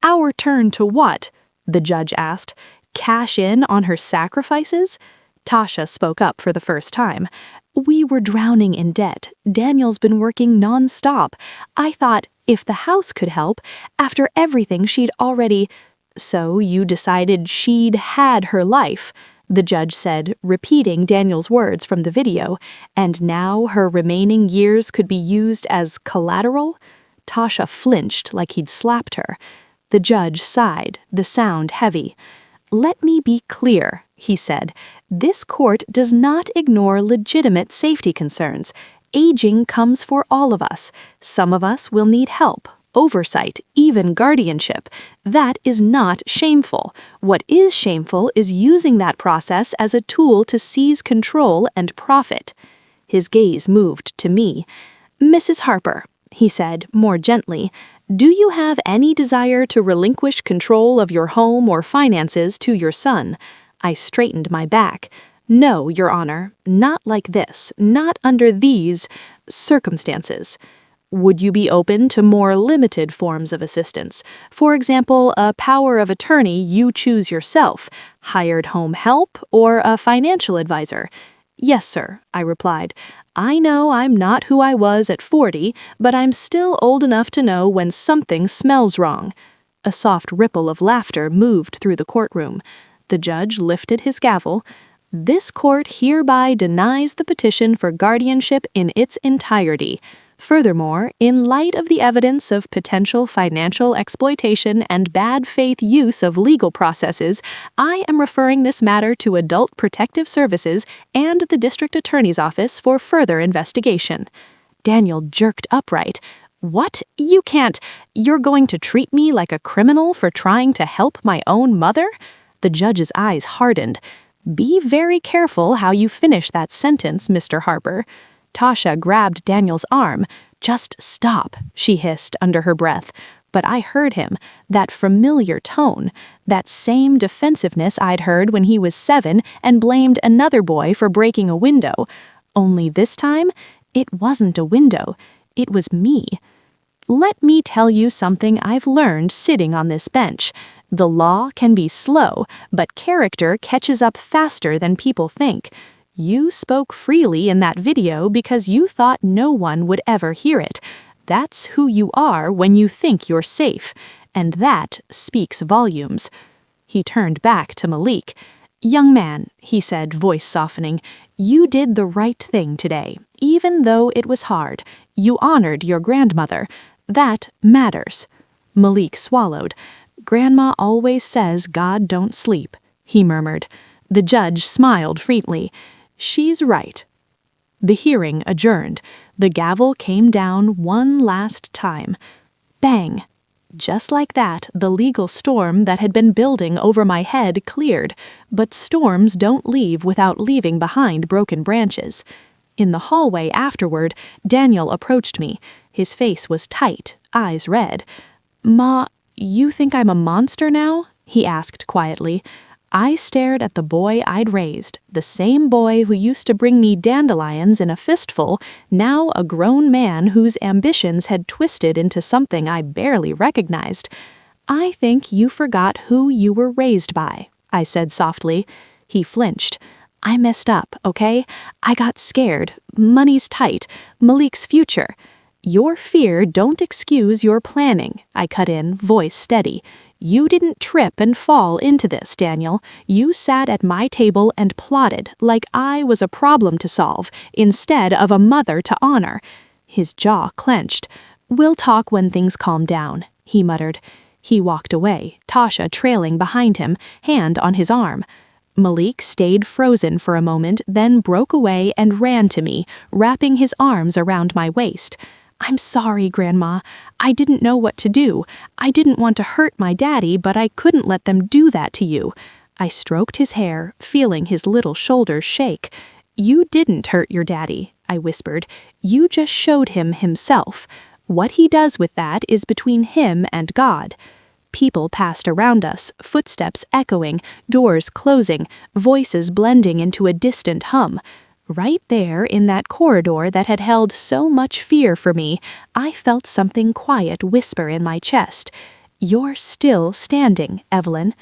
"Our turn to what?" the judge asked. "Cash in on her sacrifices?" Tasha spoke up for the first time. "We were drowning in debt. Daniel's been working non-stop. I thought if the house could help, after everything she'd already—" "So you decided she'd had her life," the judge said, repeating Daniel's words from the video, "and now her remaining years could be used as collateral?" Tasha flinched like he'd slapped her. The judge sighed, the sound heavy. "Let me be clear," he said. "This court does not ignore legitimate safety concerns. Aging comes for all of us. Some of us will need help, oversight, even guardianship. That is not shameful. What is shameful is using that process as a tool to seize control and profit." His gaze moved to me. "Mrs. Harper," he said, more gently, "do you have any desire to relinquish control of your home or finances to your son?" I straightened my back. "No, Your Honor, not like this, not under these circumstances." "Would you be open to more limited forms of assistance? For example, a power of attorney you choose yourself, hired home help, or a financial advisor?" Yes, sir, I replied. I know I'm not who I was at 40, but I'm still old enough to know when something smells wrong. A soft ripple of laughter moved through the courtroom. The judge lifted his gavel. This court hereby denies the petition for guardianship in its entirety. Furthermore, in light of the evidence of potential financial exploitation and bad faith use of legal processes, I am referring this matter to Adult Protective Services and the District Attorney's Office for further investigation. Daniel jerked upright. What? You can't. You're going to treat me like a criminal for trying to help my own mother? The judge's eyes hardened. Be very careful how you finish that sentence, Mr. Harper. Tasha grabbed Daniel's arm. Just stop, she hissed under her breath. But I heard him, that familiar tone, that same defensiveness I'd heard when he was 7 and blamed another boy for breaking a window. Only this time, it wasn't a window. It was me. Let me tell you something I've learned sitting on this bench. The law can be slow, but character catches up faster than people think. You spoke freely in that video because you thought no one would ever hear it. That's who you are when you think you're safe, and that speaks volumes. He turned back to Malik. Young man, he said, voice softening, you did the right thing today, even though it was hard. You honored your grandmother. That matters. Malik swallowed. Grandma always says God don't sleep, he murmured. The judge smiled faintly. She's right. The hearing adjourned. The gavel came down one last time. Bang! Just like that, the legal storm that had been building over my head cleared, but storms don't leave without leaving behind broken branches. In the hallway afterward, Daniel approached me. His face was tight, eyes red. Ma, you think I'm a monster now? He asked quietly. I stared at the boy I'd raised, the same boy who used to bring me dandelions in a fistful, now a grown man whose ambitions had twisted into something I barely recognized. I think you forgot who you were raised by, I said softly. He flinched. I messed up, okay? I got scared. Money's tight. Malik's future. Your fear don't excuse your planning, I cut in, voice steady. You didn't trip and fall into this, Daniel. You sat at my table and plotted like I was a problem to solve instead of a mother to honor. His jaw clenched. We'll talk when things calm down, he muttered. He walked away, Tasha trailing behind him, hand on his arm. Malik stayed frozen for a moment, then broke away and ran to me, wrapping his arms around my waist. I'm sorry, Grandma. I didn't know what to do. I didn't want to hurt my daddy, but I couldn't let them do that to you. I stroked his hair, feeling his little shoulders shake. You didn't hurt your daddy, I whispered. You just showed him himself. What he does with that is between him and God. People passed around us, footsteps echoing, doors closing, voices blending into a distant hum. Right there in that corridor that had held so much fear for me, I felt something quiet whisper in my chest. You're still standing, Evelyn.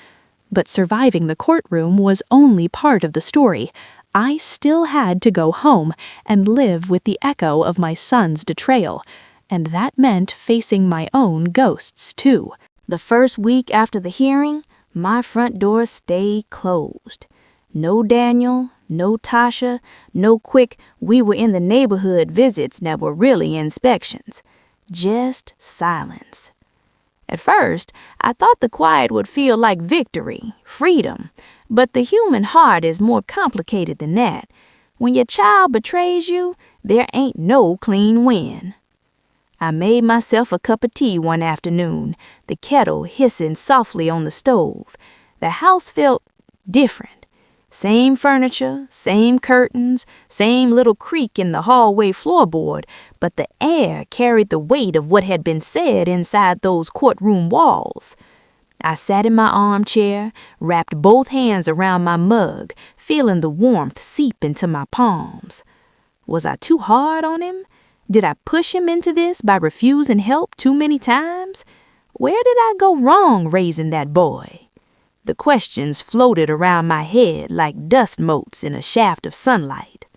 But surviving the courtroom was only part of the story. I still had to go home and live with the echo of my son's betrayal. And that meant facing my own ghosts, too. The first week after the hearing, my front door stayed closed. No Daniel, no Tasha, no quick we were in the neighborhood visits that were really inspections. Just silence. At first, I thought the quiet would feel like victory, freedom, but the human heart is more complicated than that. When your child betrays you, there ain't no clean win. I made myself a cup of tea one afternoon, the kettle hissing softly on the stove. The house felt different. Same furniture, same curtains, same little creak in the hallway floorboard, but the air carried the weight of what had been said inside those courtroom walls. I sat in my armchair, wrapped both hands around my mug, feeling the warmth seep into my palms. Was I too hard on him? Did I push him into this by refusing help too many times? Where did I go wrong raising that boy? The questions floated around my head like dust motes in a shaft of sunlight.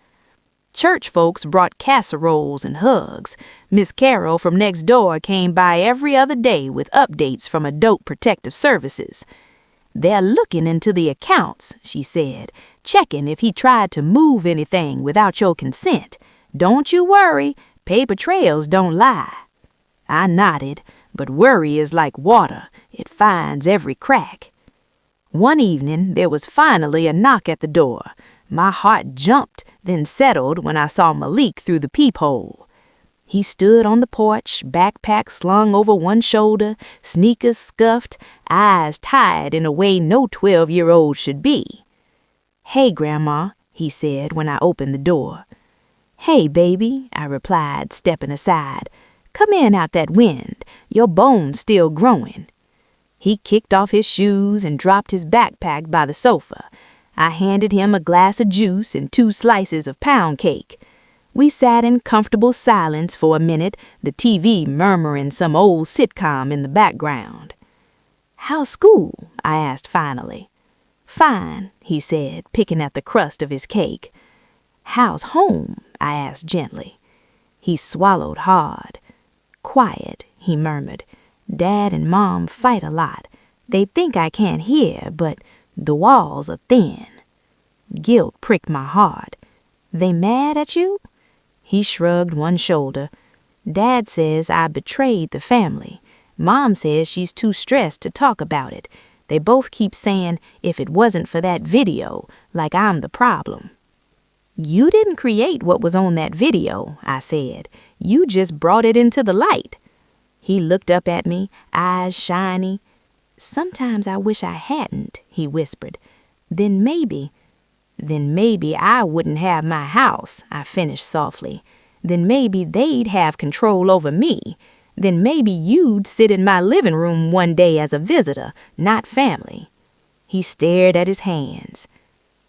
church folks brought casseroles and hugs. Miss Carol from next door came by every other day with updates from Adult Protective Services. "They're looking into the accounts," she said, "checking if he tried to move anything without your consent. Don't you worry, paper trails don't lie." I nodded, but worry is like water. It finds every crack. One evening, there was finally a knock at the door. My heart jumped, then settled when I saw Malik through the peephole. He stood on the porch, backpack slung over one shoulder, sneakers scuffed, eyes tied in a way no 12-year-old should be. "Hey, Grandma," he said when I opened the door. "Hey, baby," I replied, stepping aside. "Come in out that wind. Your bone's still growing." He kicked off his shoes and dropped his backpack by the sofa. I handed him a glass of juice and 2 slices of pound cake. We sat in comfortable silence for a minute, the TV murmuring some old sitcom in the background. "How's school?" I asked finally. "Fine," he said, picking at the crust of his cake. "How's home?" I asked gently. He swallowed hard. "Quiet," he murmured. "Dad and Mom fight a lot. They think I can't hear, but the walls are thin." Guilt pricked my heart. "They mad at you?" He shrugged one shoulder. "Dad says I betrayed the family. Mom says she's too stressed to talk about it. They both keep saying if it wasn't for that video, like I'm the problem." "You didn't create what was on that video," I said. "You just brought it into the light." He looked up at me, eyes shiny. "Sometimes I wish I hadn't," he whispered. Then maybe I wouldn't have my house," I finished softly. "Then maybe they'd have control over me. Then maybe you'd sit in my living room one day as a visitor, not family." He stared at his hands.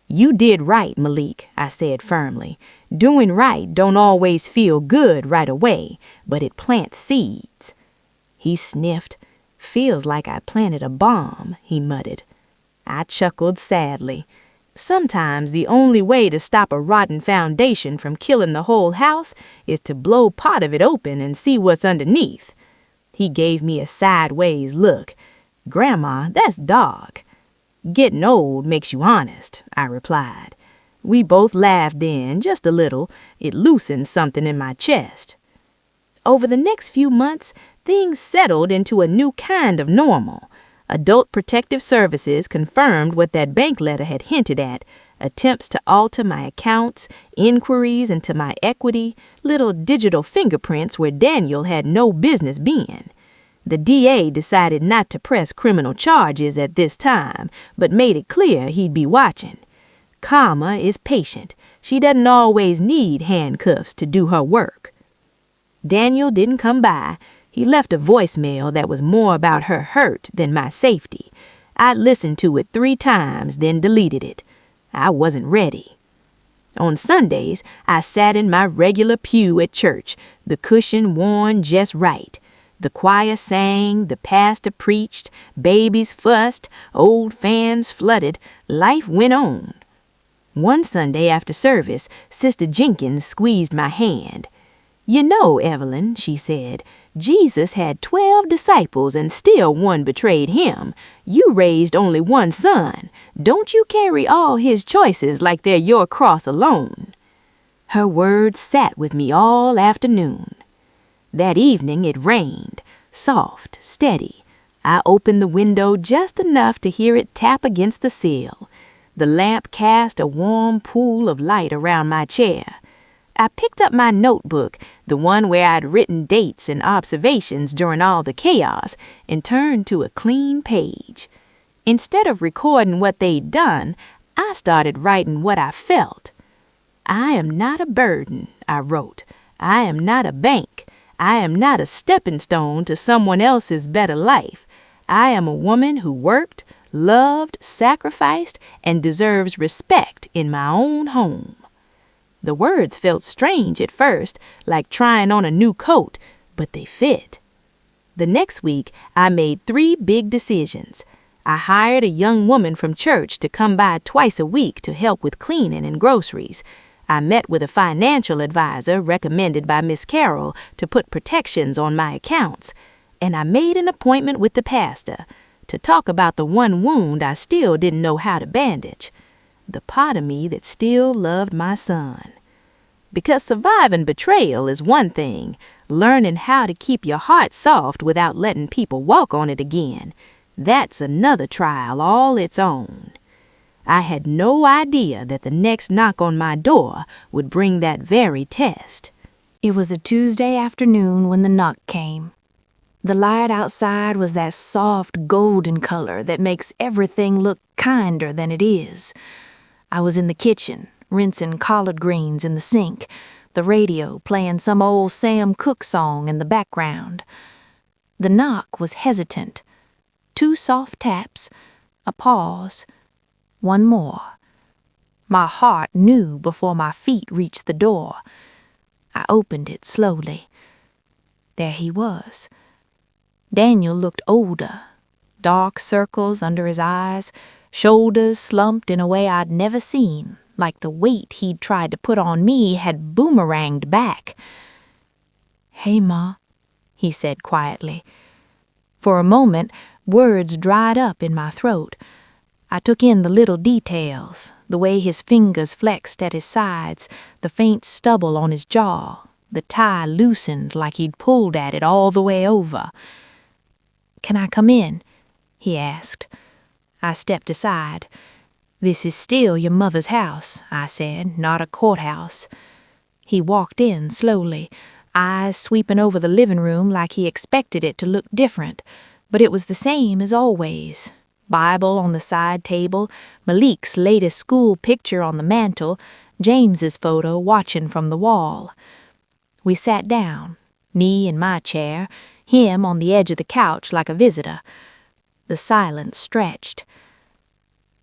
"You did right, Malik," I said firmly. "Doing right don't always feel good right away, but it plants seeds." He sniffed. "Feels like I planted a bomb," he muttered. I chuckled sadly. Sometimes the only way to stop a rotten foundation from killing the whole house is to blow part of it open and see what's underneath. He gave me a sideways look. "Grandma, that's dark." "Getting old makes you honest," I replied. We both laughed then, just a little. It loosened something in my chest. Over the next few months, things settled into a new kind of normal. Adult Protective Services confirmed what that bank letter had hinted at: attempts to alter my accounts, inquiries into my equity, little digital fingerprints where Daniel had no business being. The DA decided not to press criminal charges at this time, but made it clear he'd be watching. Karma is patient. She doesn't always need handcuffs to do her work. Daniel didn't come by. He left a voicemail that was more about her hurt than my safety. I listened to it 3 times, then deleted it. I wasn't ready. On Sundays, I sat in my regular pew at church, the cushion worn just right. The choir sang, the pastor preached, babies fussed, old fans flooded. Life went on. One Sunday after service, Sister Jenkins squeezed my hand. "You know, Evelyn," she said, "Jesus had 12 disciples and still one betrayed him. You raised only one son. Don't you carry all his choices like they're your cross alone." Her words sat with me all afternoon. That evening it rained, soft, steady. I opened the window just enough to hear it tap against the sill. The lamp cast a warm pool of light around my chair. I picked up my notebook, the one where I'd written dates and observations during all the chaos, and turned to a clean page. Instead of recording what they'd done, I started writing what I felt. "I am not a burden," I wrote. "I am not a bank. I am not a stepping stone to someone else's better life. I am a woman who worked, loved, sacrificed, and deserves respect in my own home." The words felt strange at first, like trying on a new coat, but they fit. The next week, I made 3 big decisions. I hired a young woman from church to come by twice a week to help with cleaning and groceries. I met with a financial advisor recommended by Miss Carroll to put protections on my accounts, and I made an appointment with the pastor to talk about the one wound I still didn't know how to bandage, the part of me that still loved my son. Because surviving betrayal is one thing, learning how to keep your heart soft without letting people walk on it again, that's another trial all its own. I had no idea that the next knock on my door would bring that very test. It was a Tuesday afternoon when the knock came. The light outside was that soft golden color that makes everything look kinder than it is. I was in the kitchen, rinsing collard greens in the sink, the radio playing some old Sam Cooke song in the background. The knock was hesitant. 2 soft taps, a pause, one more. My heart knew before my feet reached the door. I opened it slowly. There he was. Daniel looked older, dark circles under his eyes, shoulders slumped in a way I'd never seen, like the weight he'd tried to put on me had boomeranged back. "Hey, Ma," he said quietly. For a moment, words dried up in my throat. I took in the little details, the way his fingers flexed at his sides, the faint stubble on his jaw, the tie loosened like he'd pulled at it all the way over. "Can I come in?" he asked. I stepped aside. "This is still your mother's house," I said, "not a courthouse." He walked in slowly, eyes sweeping over the living room like he expected it to look different, but it was the same as always. Bible on the side table, Malik's latest school picture on the mantel, James's photo watching from the wall. We sat down, me in my chair, him on the edge of the couch like a visitor. The silence stretched.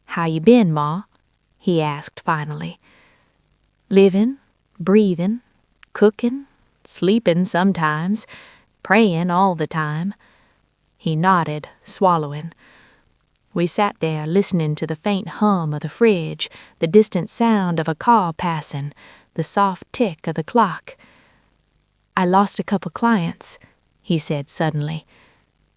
"How you been, Ma?" he asked finally. "Living, breathing, cooking, sleeping sometimes, praying all the time." He nodded, swallowing. We sat there listening to the faint hum of the fridge, the distant sound of a car passing, the soft tick of the clock. "I lost a couple clients," he said suddenly.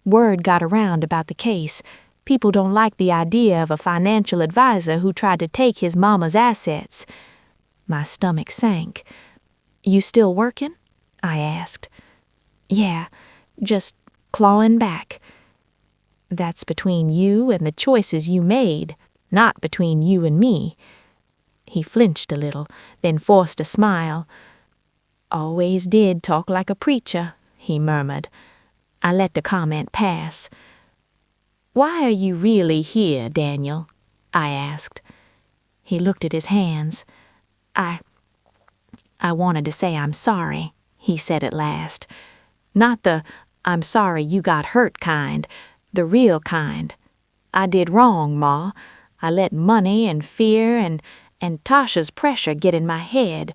"Word got around about the case. People don't like the idea of a financial advisor who tried to take his mama's assets." My stomach sank. "You still working?" I asked. "Yeah, just clawing back." "That's between you and the choices you made, not between you and me." He flinched a little, then forced a smile. "Always did talk like a preacher," he murmured. I let the comment pass. "Why are you really here, Daniel?" I asked. He looked at his hands. I wanted to say I'm sorry," he said at last. "Not the I'm sorry you got hurt kind, the real kind. I did wrong, Ma. I let money and fear and Tasha's pressure get in my head.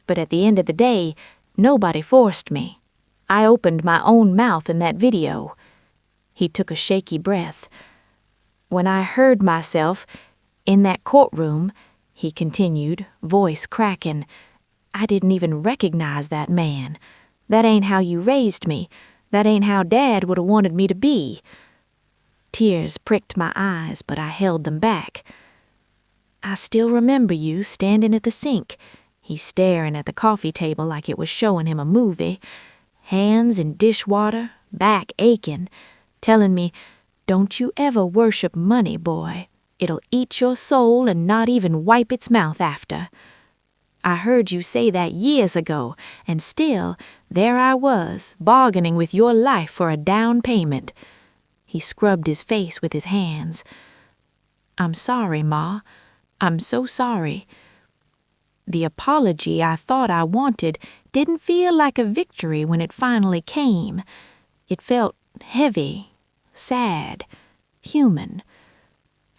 But at the end of the day, nobody forced me. I opened my own mouth in that video." He took a shaky breath. "When I heard myself in that courtroom," he continued, voice cracking, "I didn't even recognize that man. That ain't how you raised me. That ain't how Dad would have wanted me to be." Tears pricked my eyes, but I held them back. "I still remember you standing at the sink," he staring at the coffee table like it was showing him a movie, hands in dishwater, back aching, telling me, "Don't you ever worship money, boy. It'll eat your soul and not even wipe its mouth after." I heard you say that years ago, and still, there I was, bargaining with your life for a down payment. He scrubbed his face with his hands. "I'm sorry, Ma. I'm so sorry." The apology I thought I wanted didn't feel like a victory when it finally came. It felt heavy, sad, human.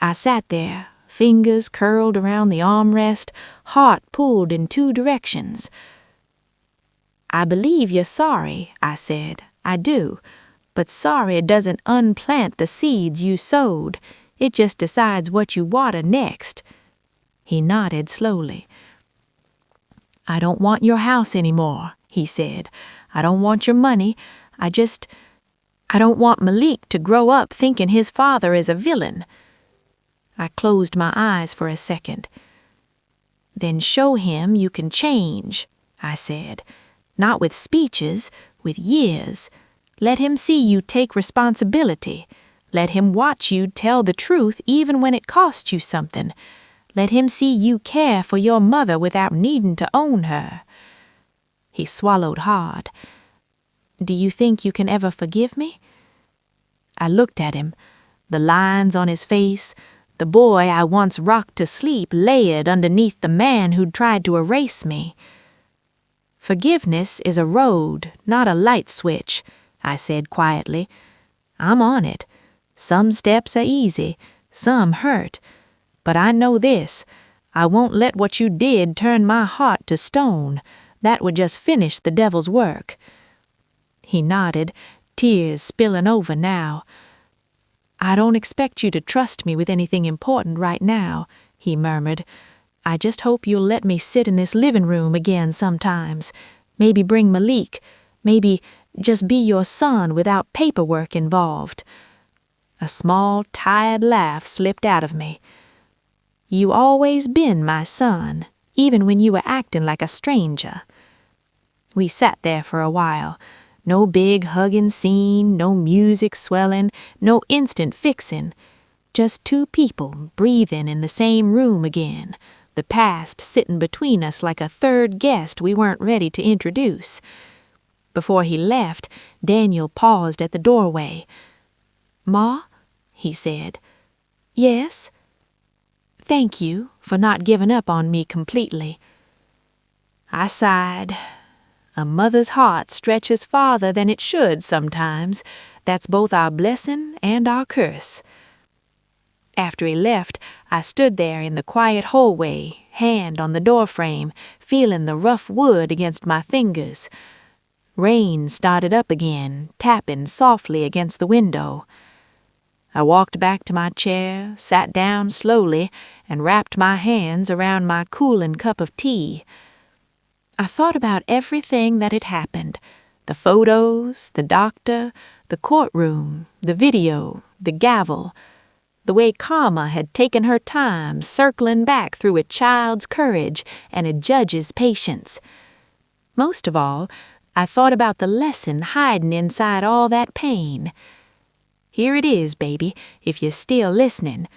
I sat there, fingers curled around the armrest, heart pulled in 2 directions. "I believe you're sorry," I said. "I do. But sorry doesn't unplant the seeds you sowed. It just decides what you water next." He nodded slowly. I don't want your house anymore, he said. I don't want your money. I don't want Malik to grow up thinking his father is a villain. I closed my eyes for a second. Then show him you can change, I said. Not with speeches, with years. Let him see you take responsibility. Let him watch you tell the truth even when it costs you something. Let him see you care for your mother without needing to own her. He swallowed hard. Do you think you can ever forgive me? I looked at him, the lines on his face, the boy I once rocked to sleep layered underneath the man who'd tried to erase me. Forgiveness is a road, not a light switch, I said quietly. I'm on it. Some steps are easy, some hurt. But I know this, I won't let what you did turn my heart to stone. That would just finish the devil's work. He nodded, tears spilling over now. I don't expect you to trust me with anything important right now, he murmured. I just hope you'll let me sit in this living room again sometimes. Maybe bring Malik. Maybe just be your son without paperwork involved. A small, tired laugh slipped out of me. You always been my son, even when you were acting like a stranger. We sat there for a while. No big hugging scene, no music swelling, no instant fixing. Just two people breathing in the same room again, the past sitting between us like a third guest we weren't ready to introduce. Before he left, Daniel paused at the doorway. Ma, he said. Yes? Thank you for not giving up on me completely. I sighed. A mother's heart stretches farther than it should sometimes. That's both our blessing and our curse. After he left, I stood there in the quiet hallway, hand on the doorframe, feeling the rough wood against my fingers. Rain started up again, tapping softly against the window. I walked back to my chair, sat down slowly, and wrapped my hands around my cooling cup of tea. I thought about everything that had happened, the photos, the doctor, the courtroom, the video, the gavel, the way Karma had taken her time circling back through a child's courage and a judge's patience. Most of all, I thought about the lesson hiding inside all that pain. Here it is, baby, if you're still listening.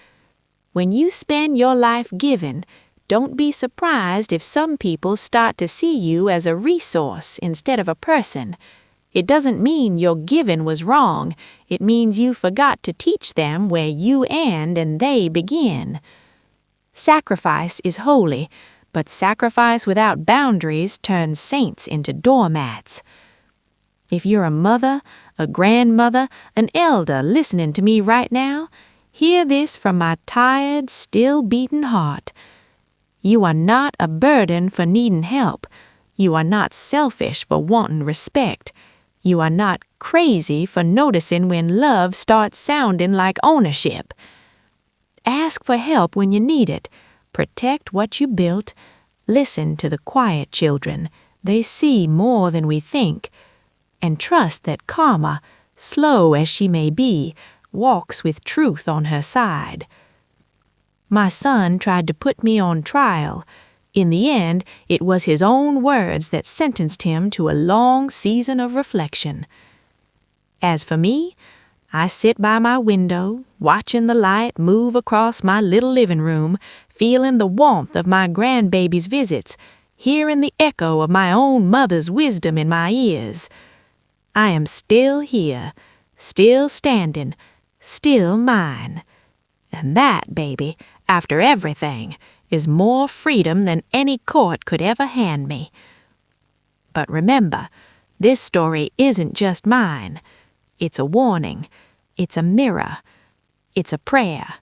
When you spend your life giving, don't be surprised if some people start to see you as a resource instead of a person. It doesn't mean your giving was wrong. It means you forgot to teach them where you end and they begin. Sacrifice is holy, but sacrifice without boundaries turns saints into doormats. If you're a mother, a grandmother, an elder listening to me right now, hear this from my tired, still beating heart. You are not a burden for needing help. You are not selfish for wanting respect. You are not crazy for noticing when love starts sounding like ownership. Ask for help when you need it. Protect what you built. Listen to the quiet children. They see more than we think. And trust that Karma, slow as she may be, walks with truth on her side. My son tried to put me on trial. In the end, it was his own words that sentenced him to a long season of reflection. As for me, I sit by my window, watching the light move across my little living room, feeling the warmth of my grandbaby's visits, hearing the echo of my own mother's wisdom in my ears. I am still here, still standing, still mine. And that, baby, after everything, is more freedom than any court could ever hand me. But remember, this story isn't just mine. It's a warning. It's a mirror. It's a prayer.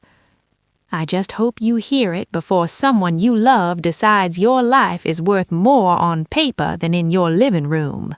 I just hope you hear it before someone you love decides your life is worth more on paper than in your living room.